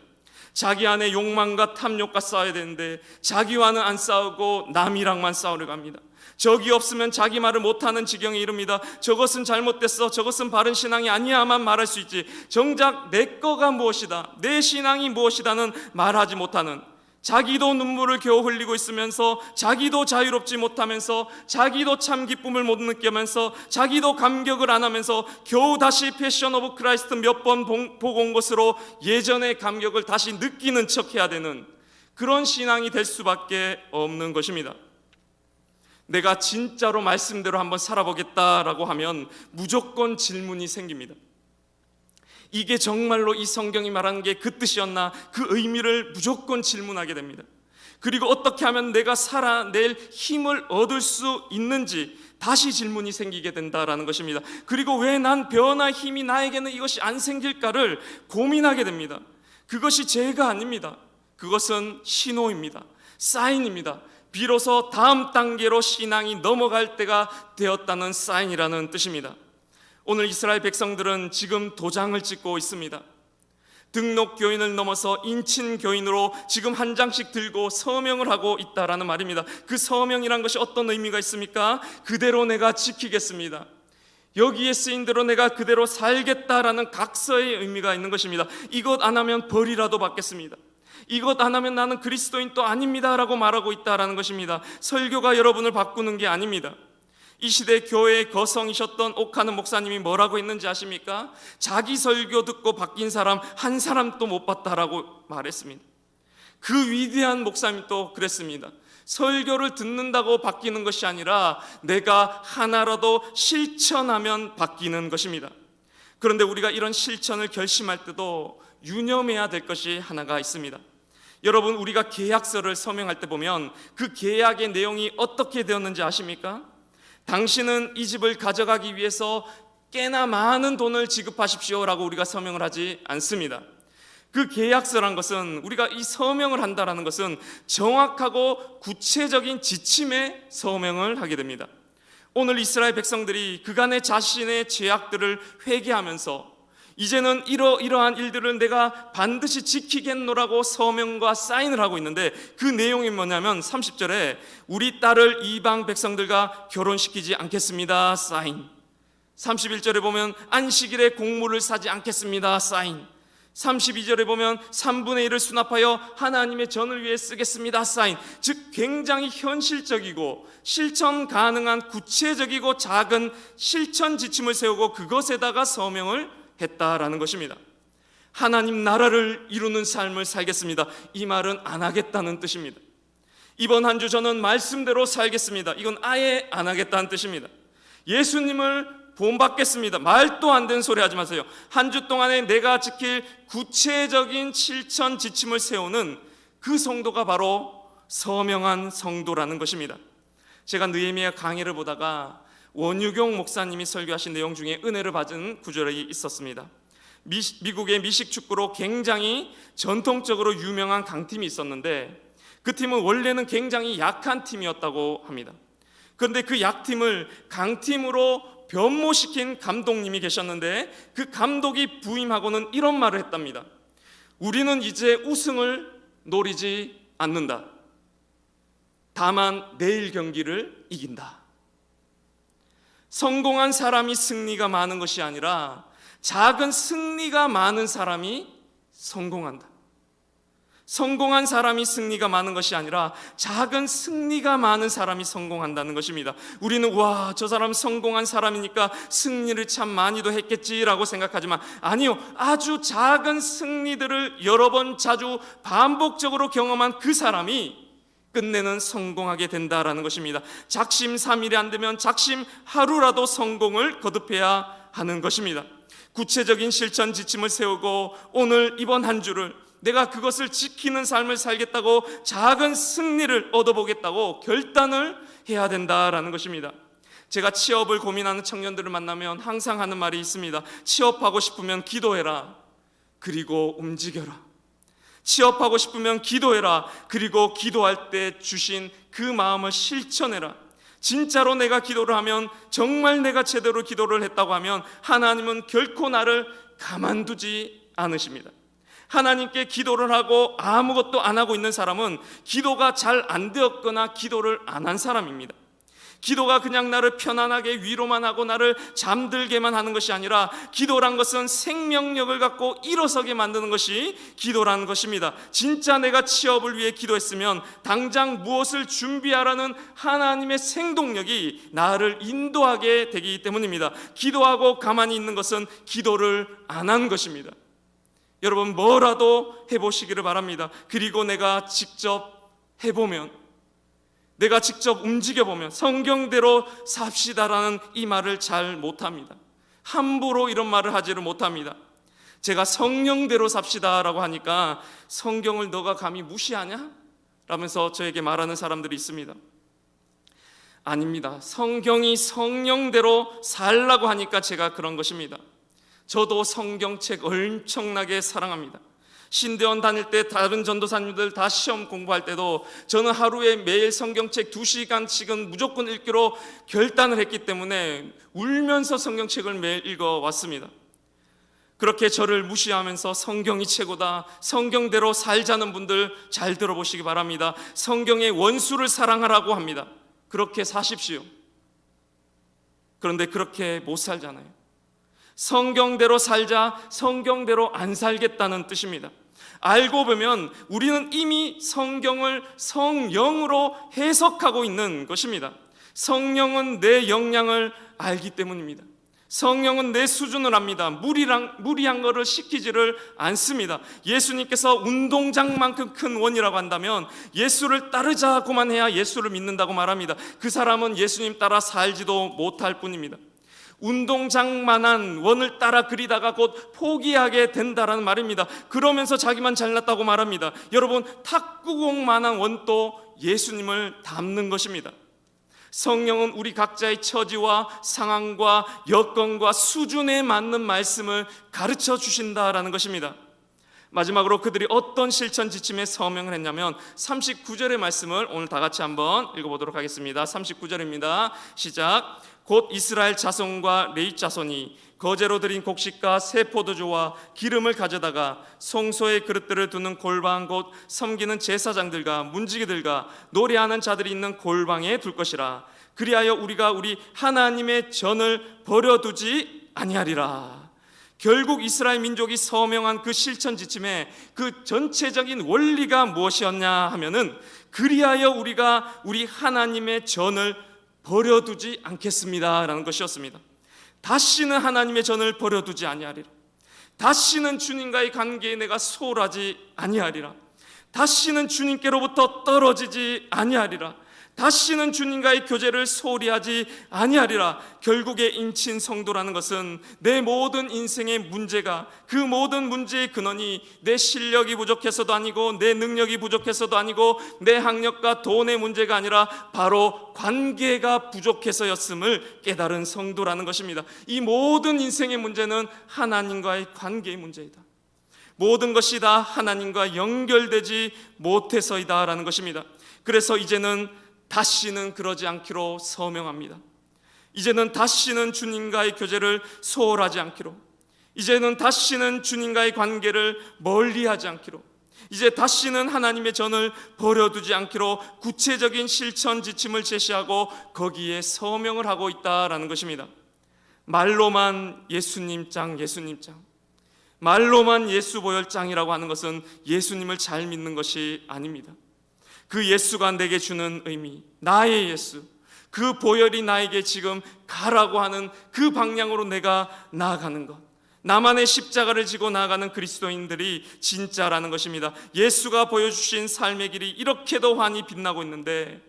자기 안에 욕망과 탐욕과 싸워야 되는데 자기와는 안 싸우고 남이랑만 싸우려고 합니다. 적이 없으면 자기 말을 못하는 지경에 이릅니다. 저것은 잘못됐어, 저것은 바른 신앙이 아니야만 말할 수 있지, 정작 내 거가 무엇이다, 내 신앙이 무엇이다는 말하지 못하는, 자기도 눈물을 겨우 흘리고 있으면서 자기도 자유롭지 못하면서 자기도 참 기쁨을 못 느끼면서 자기도 감격을 안 하면서 겨우 다시 패션 오브 크라이스트 몇 번 보고 온 것으로 예전의 감격을 다시 느끼는 척해야 되는 그런 신앙이 될 수밖에 없는 것입니다. 내가 진짜로 말씀대로 한번 살아보겠다라고 하면 무조건 질문이 생깁니다. 이게 정말로 이 성경이 말하는 게 그 뜻이었나? 그 의미를 무조건 질문하게 됩니다. 그리고 어떻게 하면 내가 살아낼 힘을 얻을 수 있는지 다시 질문이 생기게 된다라는 것입니다. 그리고 왜 난 변화 힘이 나에게는 이것이 안 생길까를 고민하게 됩니다. 그것이 죄가 아닙니다. 그것은 신호입니다. 사인입니다. 비로소 다음 단계로 신앙이 넘어갈 때가 되었다는 사인이라는 뜻입니다. 오늘 이스라엘 백성들은 지금 도장을 찍고 있습니다. 등록 교인을 넘어서 인친 교인으로 지금 한 장씩 들고 서명을 하고 있다라는 말입니다. 그 서명이란 것이 어떤 의미가 있습니까? 그대로 내가 지키겠습니다. 여기에 쓰인 대로 내가 그대로 살겠다라는 각서의 의미가 있는 것입니다. 이것 안 하면 벌이라도 받겠습니다. 이것 안 하면 나는 그리스도인 또 아닙니다 라고 말하고 있다라는 것입니다. 설교가 여러분을 바꾸는 게 아닙니다. 이 시대 교회의 거성이셨던 옥하는 목사님이 뭐라고 했는지 아십니까? 자기 설교 듣고 바뀐 사람 한 사람도 못 봤다라고 말했습니다. 그 위대한 목사님이 또 그랬습니다. 설교를 듣는다고 바뀌는 것이 아니라 내가 하나라도 실천하면 바뀌는 것입니다. 그런데 우리가 이런 실천을 결심할 때도 유념해야 될 것이 하나가 있습니다. 여러분, 우리가 계약서를 서명할 때 보면 그 계약의 내용이 어떻게 되었는지 아십니까? 당신은 이 집을 가져가기 위해서 꽤나 많은 돈을 지급하십시오라고 우리가 서명을 하지 않습니다. 그 계약서란 것은, 우리가 이 서명을 한다라는 것은 정확하고 구체적인 지침에 서명을 하게 됩니다. 오늘 이스라엘 백성들이 그간의 자신의 죄악들을 회개하면서 이제는 이러한 일들을 내가 반드시 지키겠노라고 서명과 사인을 하고 있는데, 그 내용이 뭐냐면 30절에 우리 딸을 이방 백성들과 결혼시키지 않겠습니다, 사인. 31절에 보면 안식일에 곡물을 사지 않겠습니다, 사인. 32절에 보면 3분의 1을 수납하여 하나님의 전을 위해 쓰겠습니다, 사인. 즉 굉장히 현실적이고 실천 가능한 구체적이고 작은 실천 지침을 세우고 그것에다가 서명을 했다라는 것입니다. 하나님 나라를 이루는 삶을 살겠습니다. 이 말은 안 하겠다는 뜻입니다. 이번 한 주 저는 말씀대로 살겠습니다. 이건 아예 안 하겠다는 뜻입니다. 예수님을 본받겠습니다. 말도 안 되는 소리 하지 마세요. 한 주 동안에 내가 지킬 구체적인 실천 지침을 세우는 그 성도가 바로 서명한 성도라는 것입니다. 제가 느헤미야 강의를 보다가 원유경 목사님이 설교하신 내용 중에 은혜를 받은 구절이 있었습니다. 미국의 미식축구로 굉장히 전통적으로 유명한 강팀이 있었는데 그 팀은 원래는 굉장히 약한 팀이었다고 합니다. 그런데 그 약팀을 강팀으로 변모시킨 감독님이 계셨는데 그 감독이 부임하고는 이런 말을 했답니다. 우리는 이제 우승을 노리지 않는다. 다만 내일 경기를 이긴다. 성공한 사람이 승리가 많은 것이 아니라 작은 승리가 많은 사람이 성공한다. 성공한 사람이 승리가 많은 것이 아니라 작은 승리가 많은 사람이 성공한다는 것입니다. 우리는 와, 저 사람 성공한 사람이니까 승리를 참 많이도 했겠지라고 생각하지만 아니요, 아주 작은 승리들을 여러 번 자주 반복적으로 경험한 그 사람이 끝내는 성공하게 된다라는 것입니다. 작심 3일이 안 되면 작심 하루라도 성공을 거듭해야 하는 것입니다. 구체적인 실천 지침을 세우고 오늘 이번 한 주를 내가 그것을 지키는 삶을 살겠다고 작은 승리를 얻어보겠다고 결단을 해야 된다라는 것입니다. 제가 취업을 고민하는 청년들을 만나면 항상 하는 말이 있습니다. 취업하고 싶으면 기도해라. 그리고 움직여라. 취업하고 싶으면 기도해라. 그리고 기도할 때 주신 그 마음을 실천해라. 진짜로 내가 기도를 하면, 정말 내가 제대로 기도를 했다고 하면 하나님은 결코 나를 가만두지 않으십니다. 하나님께 기도를 하고 아무것도 안 하고 있는 사람은 기도가 잘 안 되었거나 기도를 안 한 사람입니다. 기도가 그냥 나를 편안하게 위로만 하고 나를 잠들게만 하는 것이 아니라 기도란 것은 생명력을 갖고 일어서게 만드는 것이 기도라는 것입니다. 진짜 내가 취업을 위해 기도했으면 당장 무엇을 준비하라는 하나님의 생동력이 나를 인도하게 되기 때문입니다. 기도하고 가만히 있는 것은 기도를 안 한 것입니다. 여러분, 뭐라도 해보시기를 바랍니다. 그리고 내가 직접 해보면, 내가 직접 움직여보면 성경대로 삽시다라는 이 말을 잘 못합니다. 함부로 이런 말을 하지를 못합니다. 제가 성령대로 삽시다라고 하니까 성경을 너가 감히 무시하냐? 라면서 저에게 말하는 사람들이 있습니다. 아닙니다. 성경이 성령대로 살라고 하니까 제가 그런 것입니다. 저도 성경책 엄청나게 사랑합니다. 신대원 다닐 때 다른 전도사님들 다 시험 공부할 때도 저는 하루에 매일 성경책 2시간씩은 무조건 읽기로 결단을 했기 때문에 울면서 성경책을 매일 읽어왔습니다. 그렇게 저를 무시하면서 성경이 최고다, 성경대로 살자는 분들 잘 들어보시기 바랍니다. 성경의 원수를 사랑하라고 합니다. 그렇게 사십시오. 그런데 그렇게 못 살잖아요. 성경대로 살자, 성경대로 안 살겠다는 뜻입니다. 알고 보면 우리는 이미 성경을 성령으로 해석하고 있는 것입니다. 성령은 내 역량을 알기 때문입니다. 성령은 내 수준을 압니다. 무리한 것을 시키지를 않습니다. 예수님께서 운동장만큼 큰 원이라고 한다면 예수를 따르자고만 해야 예수를 믿는다고 말합니다. 그 사람은 예수님 따라 살지도 못할 뿐입니다. 운동장만한 원을 따라 그리다가 곧 포기하게 된다라는 말입니다. 그러면서 자기만 잘났다고 말합니다. 여러분, 탁구공만한 원도 예수님을 닮는 것입니다. 성령은 우리 각자의 처지와 상황과 여건과 수준에 맞는 말씀을 가르쳐 주신다라는 것입니다. 마지막으로 그들이 어떤 실천 지침에 서명을 했냐면 39절의 말씀을 오늘 다 같이 한번 읽어보도록 하겠습니다. 39절입니다. 시작. 곧 이스라엘 자손과 레위 자손이 거제로 드린 곡식과 새 포도주와 기름을 가져다가 성소의 그릇들을 두는 골방 곧 섬기는 제사장들과 문지기들과 노래하는 자들이 있는 골방에 둘 것이라. 그리하여 우리가 우리 하나님의 전을 버려두지 아니하리라. 결국 이스라엘 민족이 서명한 그 실천 지침의 그 전체적인 원리가 무엇이었냐 하면은 그리하여 우리가 우리 하나님의 전을 버려두지 않겠습니다 라는 것이었습니다. 다시는 하나님의 전을 버려두지 아니하리라. 다시는 주님과의 관계에 내가 소홀하지 아니하리라. 다시는 주님께로부터 떨어지지 아니하리라. 다시는 주님과의 교제를 소홀히 하지 아니하리라. 결국에 인친 성도라는 것은 내 모든 인생의 문제가, 그 모든 문제의 근원이 내 실력이 부족해서도 아니고 내 능력이 부족해서도 아니고 내 학력과 돈의 문제가 아니라 바로 관계가 부족해서였음을 깨달은 성도라는 것입니다. 이 모든 인생의 문제는 하나님과의 관계의 문제이다. 모든 것이 다 하나님과 연결되지 못해서이다 라는 것입니다. 그래서 이제는 다시는 그러지 않기로 서명합니다. 이제는 다시는 주님과의 교제를 소홀하지 않기로, 이제는 다시는 주님과의 관계를 멀리하지 않기로, 이제 다시는 하나님의 전을 버려두지 않기로 구체적인 실천 지침을 제시하고 거기에 서명을 하고 있다라는 것입니다. 말로만 예수님 짱, 예수님 짱, 말로만 예수 보혈장이라고 하는 것은 예수님을 잘 믿는 것이 아닙니다. 그 예수가 내게 주는 의미, 나의 예수, 그 보혈이 나에게 지금 가라고 하는 그 방향으로 내가 나아가는 것, 나만의 십자가를 지고 나아가는 그리스도인들이 진짜라는 것입니다. 예수가 보여주신 삶의 길이 이렇게도 환히 빛나고 있는데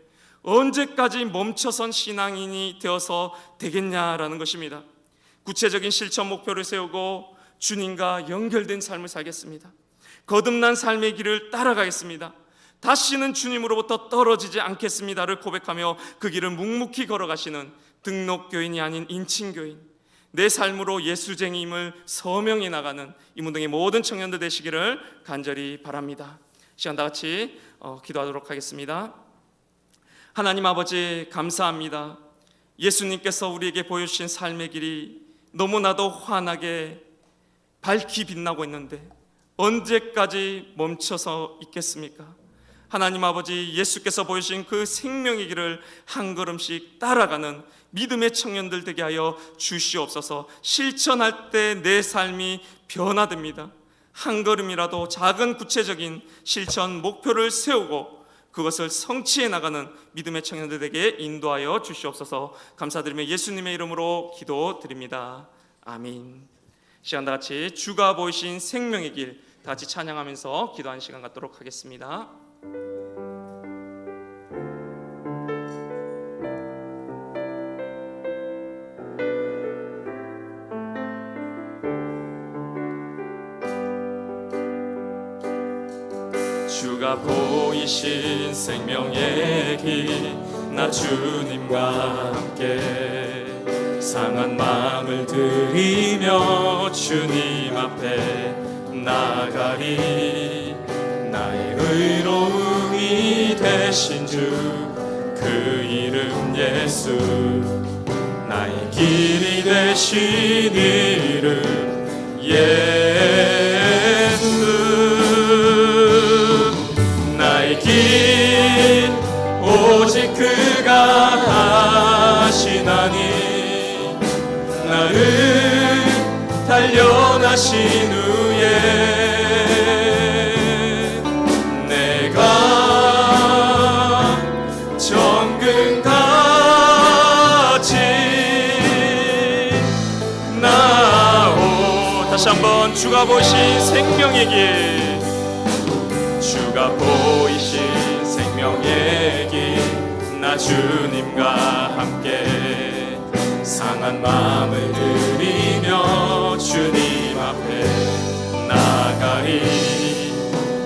언제까지 멈춰선 신앙인이 되어서 되겠냐라는 것입니다. 구체적인 실천 목표를 세우고 주님과 연결된 삶을 살겠습니다. 거듭난 삶의 길을 따라가겠습니다. 다시는 주님으로부터 떨어지지 않겠습니다를 고백하며 그 길을 묵묵히 걸어가시는 등록교인이 아닌 인친교인, 내 삶으로 예수쟁이임을 서명해 나가는 이문동의 모든 청년들 되시기를 간절히 바랍니다. 시간 다 같이 기도하도록 하겠습니다. 하나님 아버지, 감사합니다. 예수님께서 우리에게 보여주신 삶의 길이 너무나도 환하게 밝히 빛나고 있는데 언제까지 멈춰서 있겠습니까? 하나님 아버지, 예수께서 보여주신 그 생명의 길을 한 걸음씩 따라가는 믿음의 청년들 되게 하여 주시옵소서. 실천할 때 내 삶이 변화됩니다. 한 걸음이라도 작은 구체적인 실천 목표를 세우고 그것을 성취해 나가는 믿음의 청년들에게 인도하여 주시옵소서. 감사드리며 예수님의 이름으로 기도드립니다. 아멘. 시간 다 같이 주가 보이신 생명의 길 다 같이 찬양하면서 기도하는 시간 갖도록 하겠습니다. 주가 보이신 생명의 길, 나 주님과 함께 상한 마음을 들이며 주님 앞에 나가리. 나의 의로움이 되신 주, 그 이름 예수, 나의 길이 되신 이름 예수. 나의 길 오직 그가 하시나니, 나를 단련하신 후에 내가 정금같이 나오. 다시 한번 주가 보이신 생명의 길, 주가 보이신 생명의 길, 나 주님과 함께 상한 마음을 들이며 주님 앞에 나가리.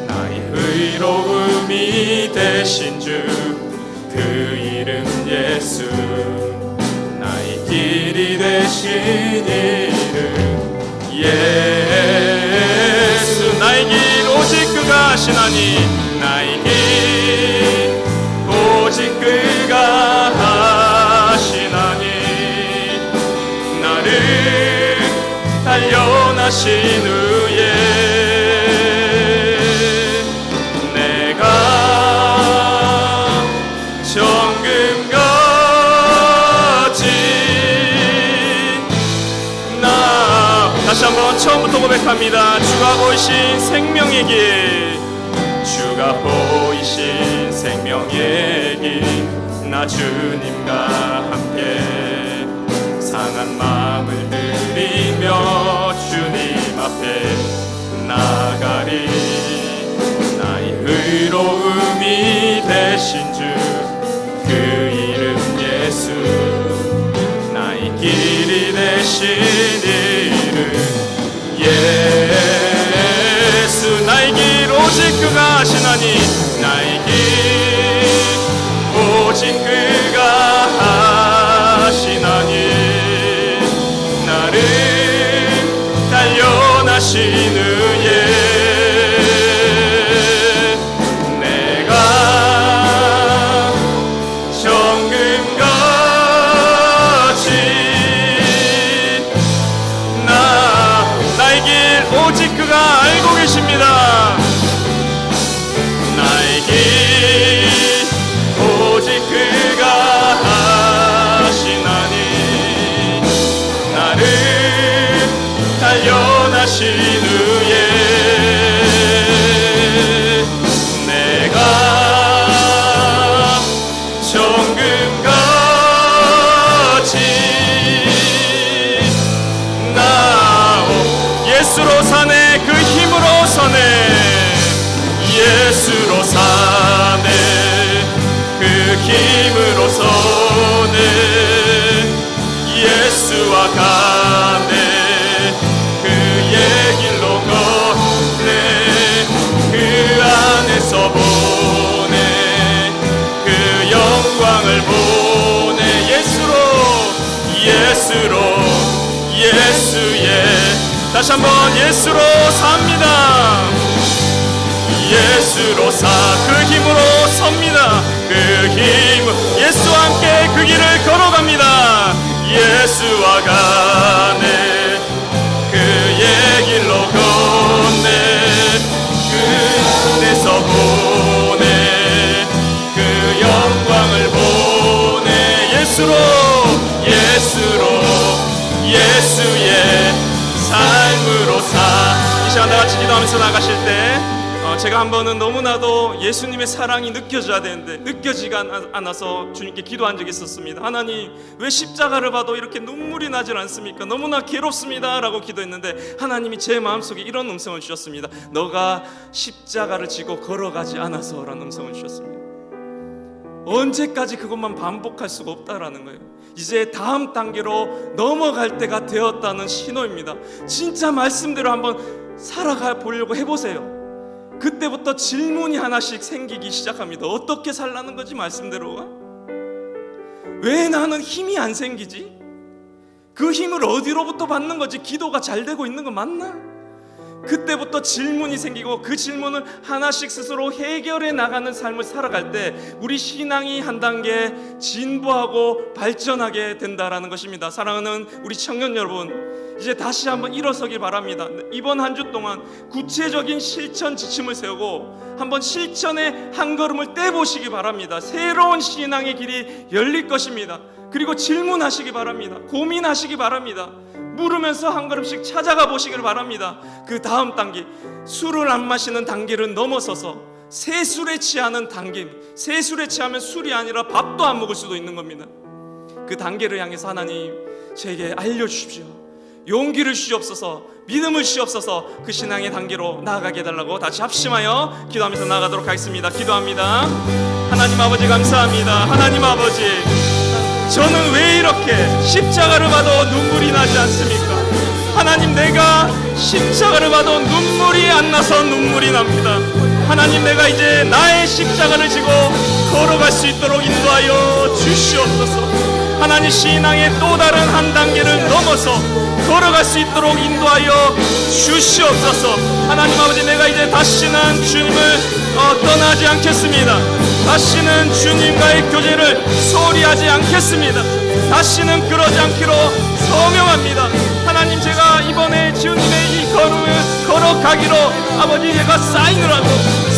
나의 의로움이 되신 주, 그 이름 예수, 나의 길이 되신 이름 예수. 나의 길 오직 그가 하시나니, 나의 길 오직 그가 하시나니, 나를 단련하신 후에 내가 정금같이 다시 한번 처음부터 고백합니다. 주가 보이신 생명의 길, 주가 보이신 생명의 길, 나 주님과 함께 상한 마음을 들이며 주님 앞에 나가리. 나의 의로움이 되신 주, 그 이름 예수, 나의 길이 되신 이름 예수. 나의 길 오직 그가 하시나니, 나의 길 오직 그가 하시나니, 나를 단련하신 후에 내가 정금같이 나의 길 오직 그가 알고 계십니다. 나의 길 오직 그가 하시나니, 나를 단련하신 후에 내가 정금같이 나오. 예수로 사네, 그 힘으로 사네, 예수로 사네, 그 힘으로 서네, 예수와 가네, 그의 길로 걷네, 그 안에서 보네, 그 영광을 보네. 예수로 예수의 다시 한번 예수로 삽니다. 예수로 사, 그 힘으로 섭니다. 그 힘, 예수와 함께 그 길을 걸어갑니다. 예수와 가네, 그의 길로 걷네, 그 안에서 보네, 예수의 삶으로 이 시간 다 같이 기도하면서 나가실 때 제가 한 번은 너무나도 예수님의 사랑이 느껴져야 되는데 느껴지가 않아서 주님께 기도한 적이 있었습니다. 하나님, 왜 십자가를 봐도 이렇게 눈물이 나질 않습니까? 너무나 괴롭습니다 라고 기도했는데 하나님이 제 마음속에 이런 음성을 주셨습니다. 너가 십자가를 지고 걸어가지 않아서 라는 음성을 주셨습니다. 언제까지 그것만 반복할 수가 없다라는 거예요. 이제 다음 단계로 넘어갈 때가 되었다는 신호입니다. 진짜 말씀대로 한번 살아가 보려고 해보세요. 그때부터 질문이 하나씩 생기기 시작합니다. 어떻게 살라는 거지 말씀대로가? 왜 나는 힘이 안 생기지? 그 힘을 어디로부터 받는 거지? 기도가 잘 되고 있는 거 맞나? 그때부터 질문이 생기고 그 질문을 하나씩 스스로 해결해 나가는 삶을 살아갈 때 우리 신앙이 한 단계 진보하고 발전하게 된다라는 것입니다. 사랑하는 우리 청년 여러분, 이제 다시 한번 일어서길 바랍니다. 이번 한 주 동안 구체적인 실천 지침을 세우고 한번 실천의 한 걸음을 떼보시기 바랍니다. 새로운 신앙의 길이 열릴 것입니다. 그리고 질문하시기 바랍니다. 고민하시기 바랍니다. 물으면서 한 걸음씩 찾아가 보시길 바랍니다. 그 다음 단계, 술을 안 마시는 단계를 넘어서서 새 술에 취하는 단계, 새 술에 취하면 술이 아니라 밥도 안 먹을 수도 있는 겁니다. 그 단계를 향해서 하나님 제게 알려주십시오. 용기를 주시옵소서, 믿음을 주시옵소서. 그 신앙의 단계로 나아가게 해달라고 다시 합심하여 기도하면서 나아가도록 하겠습니다. 기도합니다. 하나님 아버지 감사합니다. 하나님 아버지, 저는 왜 이렇게 십자가를 봐도 눈물이 나지 않습니까? 하나님, 내가 십자가를 봐도 눈물이 안 나서 눈물이 납니다. 하나님, 내가 이제 나의 십자가를 지고 걸어갈 수 있도록 인도하여 주시옵소서. 하나님, 신앙의 또 다른 한 단계를 넘어서 걸어갈 수 있도록 인도하여 주시옵소서. 하나님 아버지, 내가 이제 다시는 주님을 떠나지 않겠습니다. 다시는 주님과의 교제를 소홀히 하지 않겠습니다. 다시는 그러지 않기로 서명합니다. 하나님, 제가 이번에 주님의 이 걸음을 걸어가기로 아버지 제가 사인을 하고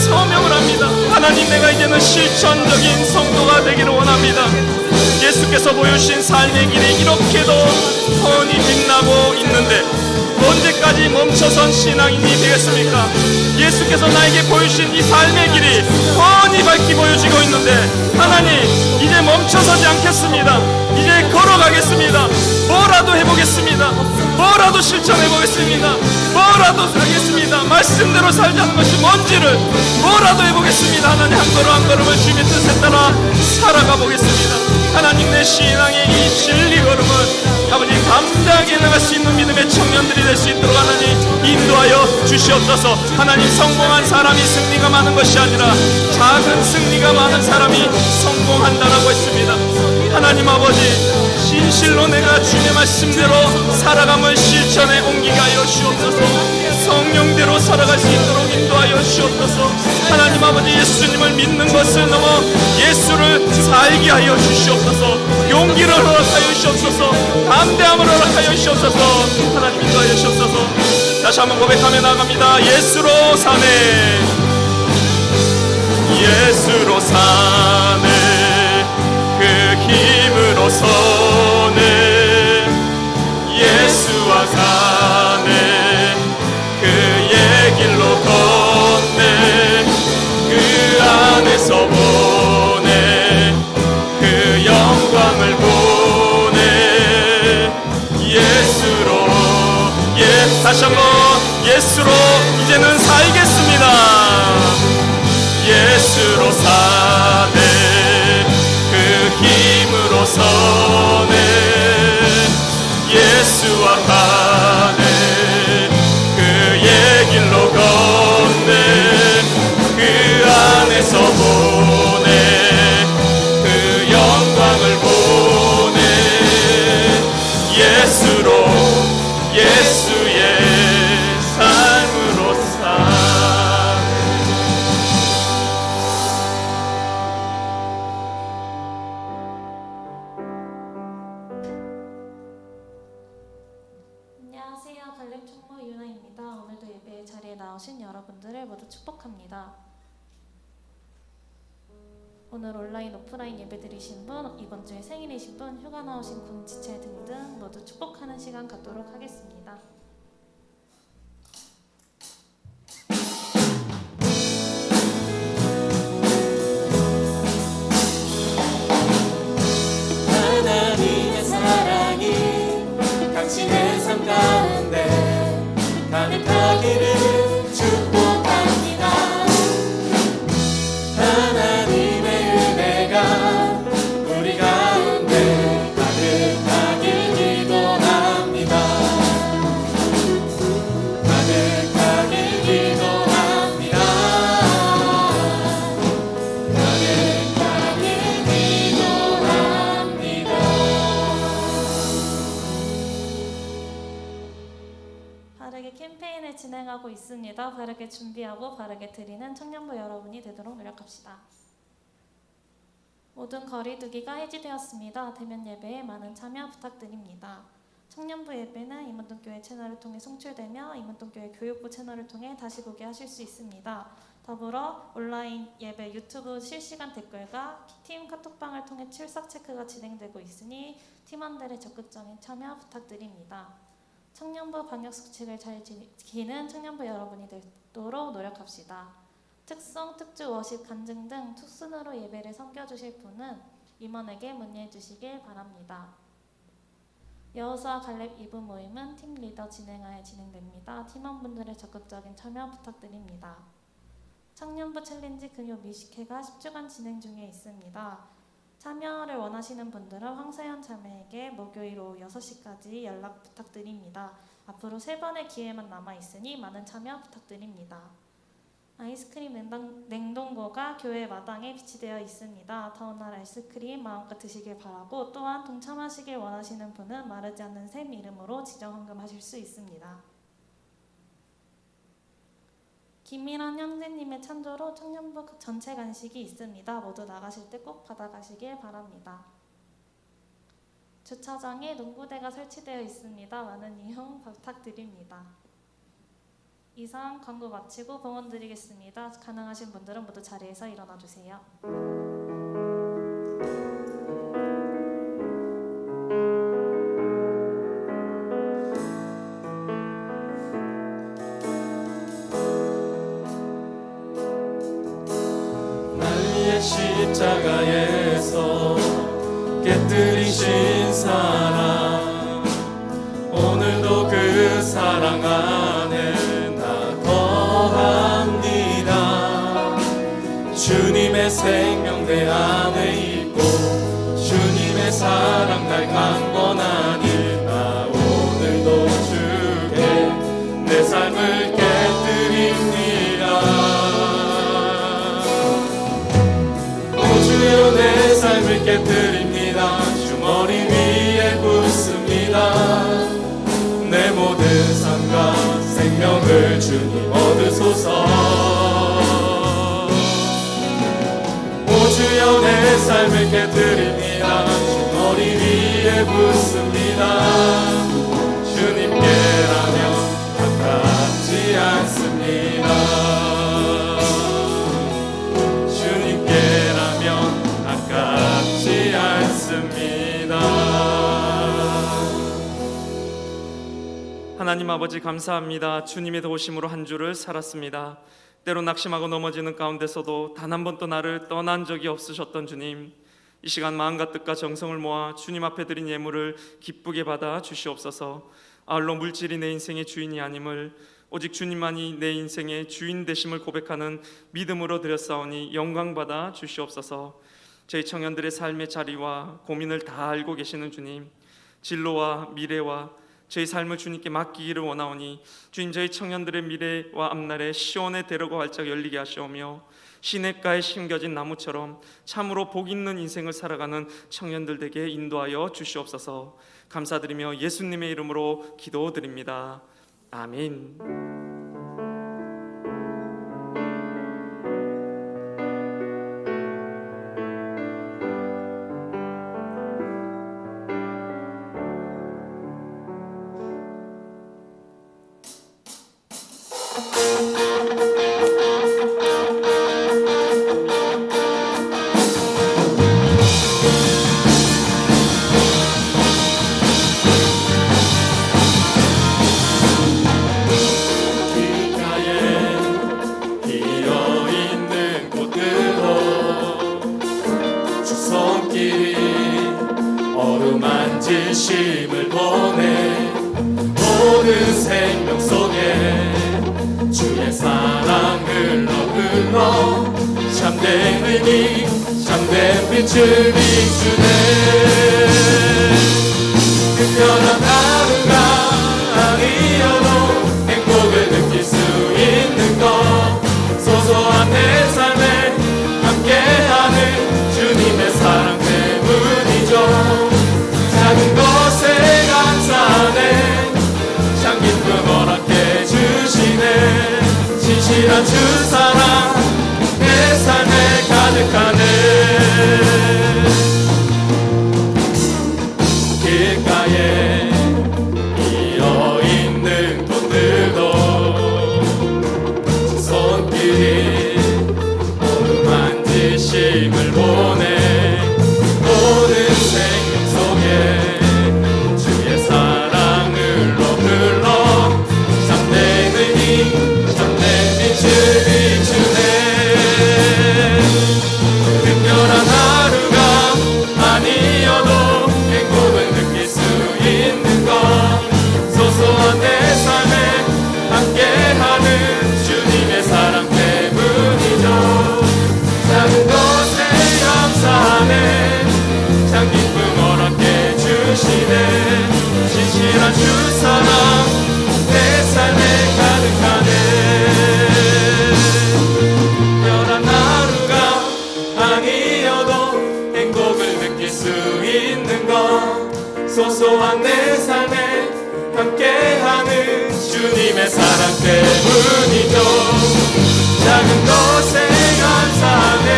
서명을 합니다. 하나님, 내가 이제는 실천적인 성도가 되기를 원합니다. 예수께서 보여주신 삶의 길이 이렇게도 훤히 빛나고 있는데 언제까지 멈춰선 신앙인이 되겠습니까? 예수께서 나에게 보여주신 이 삶의 길이 훤히 밝게 보여지고 있는데 하나님, 이제 멈춰서지 않겠습니다. 이제 걸어가겠습니다. 뭐라도 해보겠습니다. 뭐라도 실천해보겠습니다. 뭐라도 하겠습니다. 말씀대로 살자는 것이 뭔지를 뭐라도 해보겠습니다. 하나님, 한 걸음 한 걸음을 주님의 뜻에 따라 살아가 보겠습니다. 하나님, 내 신앙의 이 진리 걸음을 아버지 감당해 나갈 수 있는 믿음의 청년들이 될 수 있도록 하나님 인도하여 주시옵소서. 하나님, 성공한 사람이 승리가 많은 것이 아니라 작은 승리가 많은 사람이 성공한다라고 했습니다. 하나님 아버지, 진실로 내가 주님의 말씀대로 살아감을 실천에 옮기게 하여 주옵소서. 성령대로 살아갈 수 있도록 인도하여 주옵소서. 하나님 아버지, 예수님을 믿는 것을 넘어 예수를 살게 하여 주시옵소서. 용기를 허락하여 주시옵소서. 담대함을 허락하여 주시옵소서. 하나님 인도하여 주시옵소서. 다시 한번 고백하며 나갑니다. 예수로 사네, 예수로 사네, 그 힘으로 서네, 예수와 사네, 그의 길로 걷네, 그 안에서 보네, 그 영광을 보네. 예수로, 다시 한번 예수로 이제는 살겠습니다. 예수로 사네, 그 힘으로 서네, 예수와 가네, 그의 길로 걷네, 그 안에서 보네, 그 영광을 보네. 예수로, 예수의 삶으로 사네. 안녕하세요. 발렘 총무 유나입니다. 오늘도 예배 자리에 나오신 여러분들을 모두 축복합니다. 오늘 온라인 오프라인 예배 드리신 분, 이번 주에 생일이신 분, 휴가 나오신 군지체 등등 모두 축복하는 시간 갖도록 하겠습니다. 하나님의 사랑이 당신의 삶 가운데 가득하기를 축복합니다. 하나님의 은혜가 우리 가운데 가득하길 기도합니다. 가득하길 기도합니다. 가득하길 기도합니다. 바르게 캠페인을 진행하고 있습니다. 바르게 준비하고 바르게 드리는 청년부 여러분이 되도록 노력합시다. 모든 거리두기가 해지되었습니다. 대면 예배에 많은 참여 부탁드립니다. 청년부 예배는 이문동교회 채널을 통해 송출되며 이문동교회 교육부 채널을 통해 다시 보게 하실 수 있습니다. 더불어 온라인 예배 유튜브 실시간 댓글과 팀 카톡방을 통해 출석 체크가 진행되고 있으니 팀원들의 적극적인 참여 부탁드립니다. 청년부 방역수칙을 잘 지키는 청년부 여러분이 되도록 노력합시다. 특송, 특주, 워십, 간증 등 투순으로 예배를 섬겨주실 분은 임원에게 문의해 주시길 바랍니다. 여호수아 갈렙 2부 모임은 팀 리더 진행하에 진행됩니다. 팀원분들의 적극적인 참여 부탁드립니다. 청년부 챌린지 금요 미식회가 10주간 진행 중에 있습니다. 참여를 원하시는 분들은 황세현 자매에게 목요일 오후 6시까지 연락 부탁드립니다. 앞으로 3번의 기회만 남아있으니 많은 참여 부탁드립니다. 아이스크림 냉동고가 교회 마당에 비치되어 있습니다. 더운 날 아이스크림 마음껏 드시길 바라고 또한 동참하시길 원하시는 분은 마르지 않는 샘 이름으로 지정 헌금하실 수 있습니다. 김미란 형제님의 찬조로 청년부 전체 간식이 있습니다. 모두 나가실 때 꼭 받아가시길 바랍니다. 주차장에 농구대가 설치되어 있습니다. 많은 이용 부탁드립니다. 이상 광고 마치고 봉헌 드리겠습니다. 가능하신 분들은 모두 자리에서 일어나 주세요. 나의 십자가에서 깨뜨리신 사랑, 오늘도 그 사랑 안에 나 거합니다. 주님의 생명 내 안에 있고 주님의 사랑 날 강권하니 나 오늘도 주께 내 삶을 깨뜨립니다. 오 주여 내 삶을 깨뜨립니다. 주머니 위에 붓습니다. 내 모든 삶과 생명을 주님 얻으소서. 오 주여 내 삶을 깨뜨립니다. 주머니 위에 붓습니다. 주님께라면 아깝지 않습니다. 주님께라면 아깝지 않습니다. 하나님 아버지 감사합니다. 주님의 도우심으로 한 주를 살았습니다. 때로 낙심하고 넘어지는 가운데서도 단 한 번도 나를 떠난 적이 없으셨던 주님, 이 시간 마음과 뜻과 정성을 모아 주님 앞에 드린 예물을 기쁘게 받아 주시옵소서. 아울러 물질이 내 인생의 주인이 아님을, 오직 주님만이 내 인생의 주인 되심을 고백하는 믿음으로 드렸사오니 영광받아 주시옵소서. 저희 청년들의 삶의 자리와 고민을 다 알고 계시는 주님, 진로와 미래와 저희 삶을 주님께 맡기기를 원하오니 주님, 저희 청년들의 미래와 앞날에 시온의 대로가 활짝 열리게 하시오며 시냇가에 심겨진 나무처럼 참으로 복 있는 인생을 살아가는 청년들 되게 인도하여 주시옵소서. 감사드리며 예수님의 이름으로 기도드립니다. 아멘. 만지심을 보내 모든 생명 속에 주의 사랑 흘러 참된 의미 참된 빛을 비추네. 특별한 하루가 아니어도 행복을 느낄 수 있는 것 소소한 내 삶에 함께하는 주님의 사랑 때문이죠. 작은 것에 감사하네 참 기쁨 허락해 주시네. 진실한 주 사랑 내 삶에 가득하네. 길가에 비어있는 꽃들도 손길이 어루만지심을 보내 모든 생명 속에 주의 사랑을 흘러 참된 의미 참된 빛을 비추네. 특별한 하루가 아니어도 행복을 느낄 수 있는 것 소소한 내 삶에 함께하는 주님의 사랑 때문이죠. 작은 것에 감사하네 참 기쁨 허락해 주시네. 진실한 주 사랑 내 삶에 가득하네. 특별한 하루가 아니어도 행복을 느낄 수 있는 것 소소한 내 삶에 함께하는 주님의 사랑 때문이죠. 작은 것에 감사하네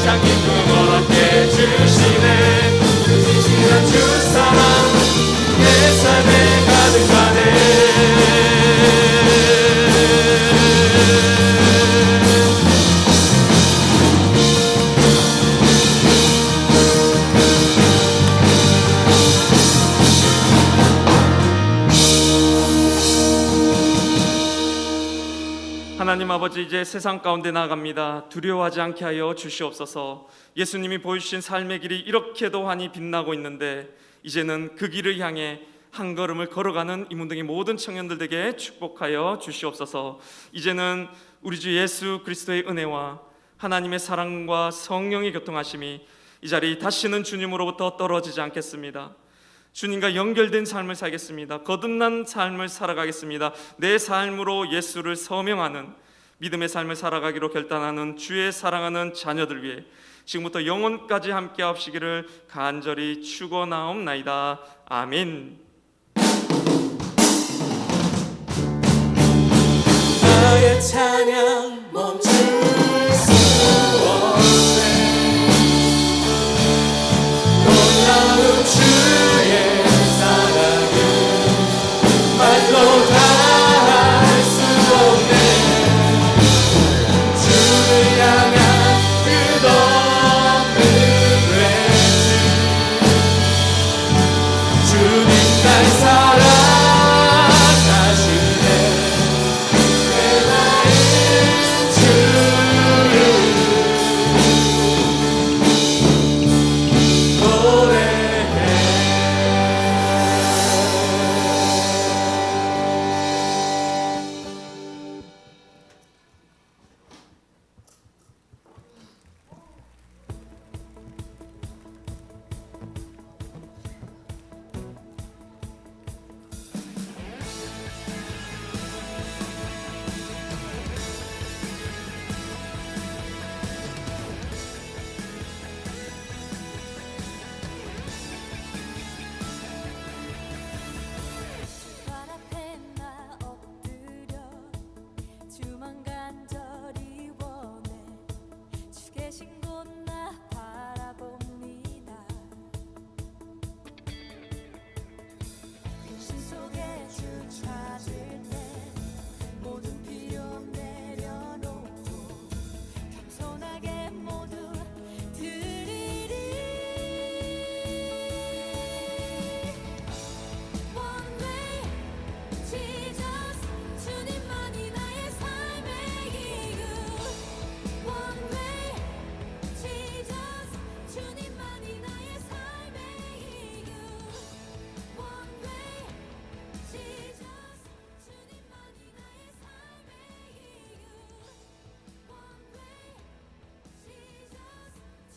참 기쁨 허락해 주시네. 진실한 주 사랑 내 삶에 가득하네. 하나님 아버지, 이제 세상 가운데 나아갑니다. 두려워하지 않게 하여 주시옵소서. 예수님이 보여주신 삶의 길이 이렇게도 환히 빛나고 있는데 이제는 그 길을 향해 한 걸음을 걸어가는 이문동의 모든 청년들에게 축복하여 주시옵소서. 이제는 우리 주 예수 그리스도의 은혜와 하나님의 사랑과 성령의 교통하심이 이 자리 다시는 주님으로부터 떨어지지 않겠습니다. 주님과 연결된 삶을 살겠습니다. 거듭난 삶을 살아가겠습니다. 내 삶으로 예수를 서명하는 믿음의 삶을 살아가기로 결단하는 주의 사랑하는 자녀들 위해 지금부터 영원까지 함께 하시기를 간절히 축원하옵나이다. 아멘. 나의 찬양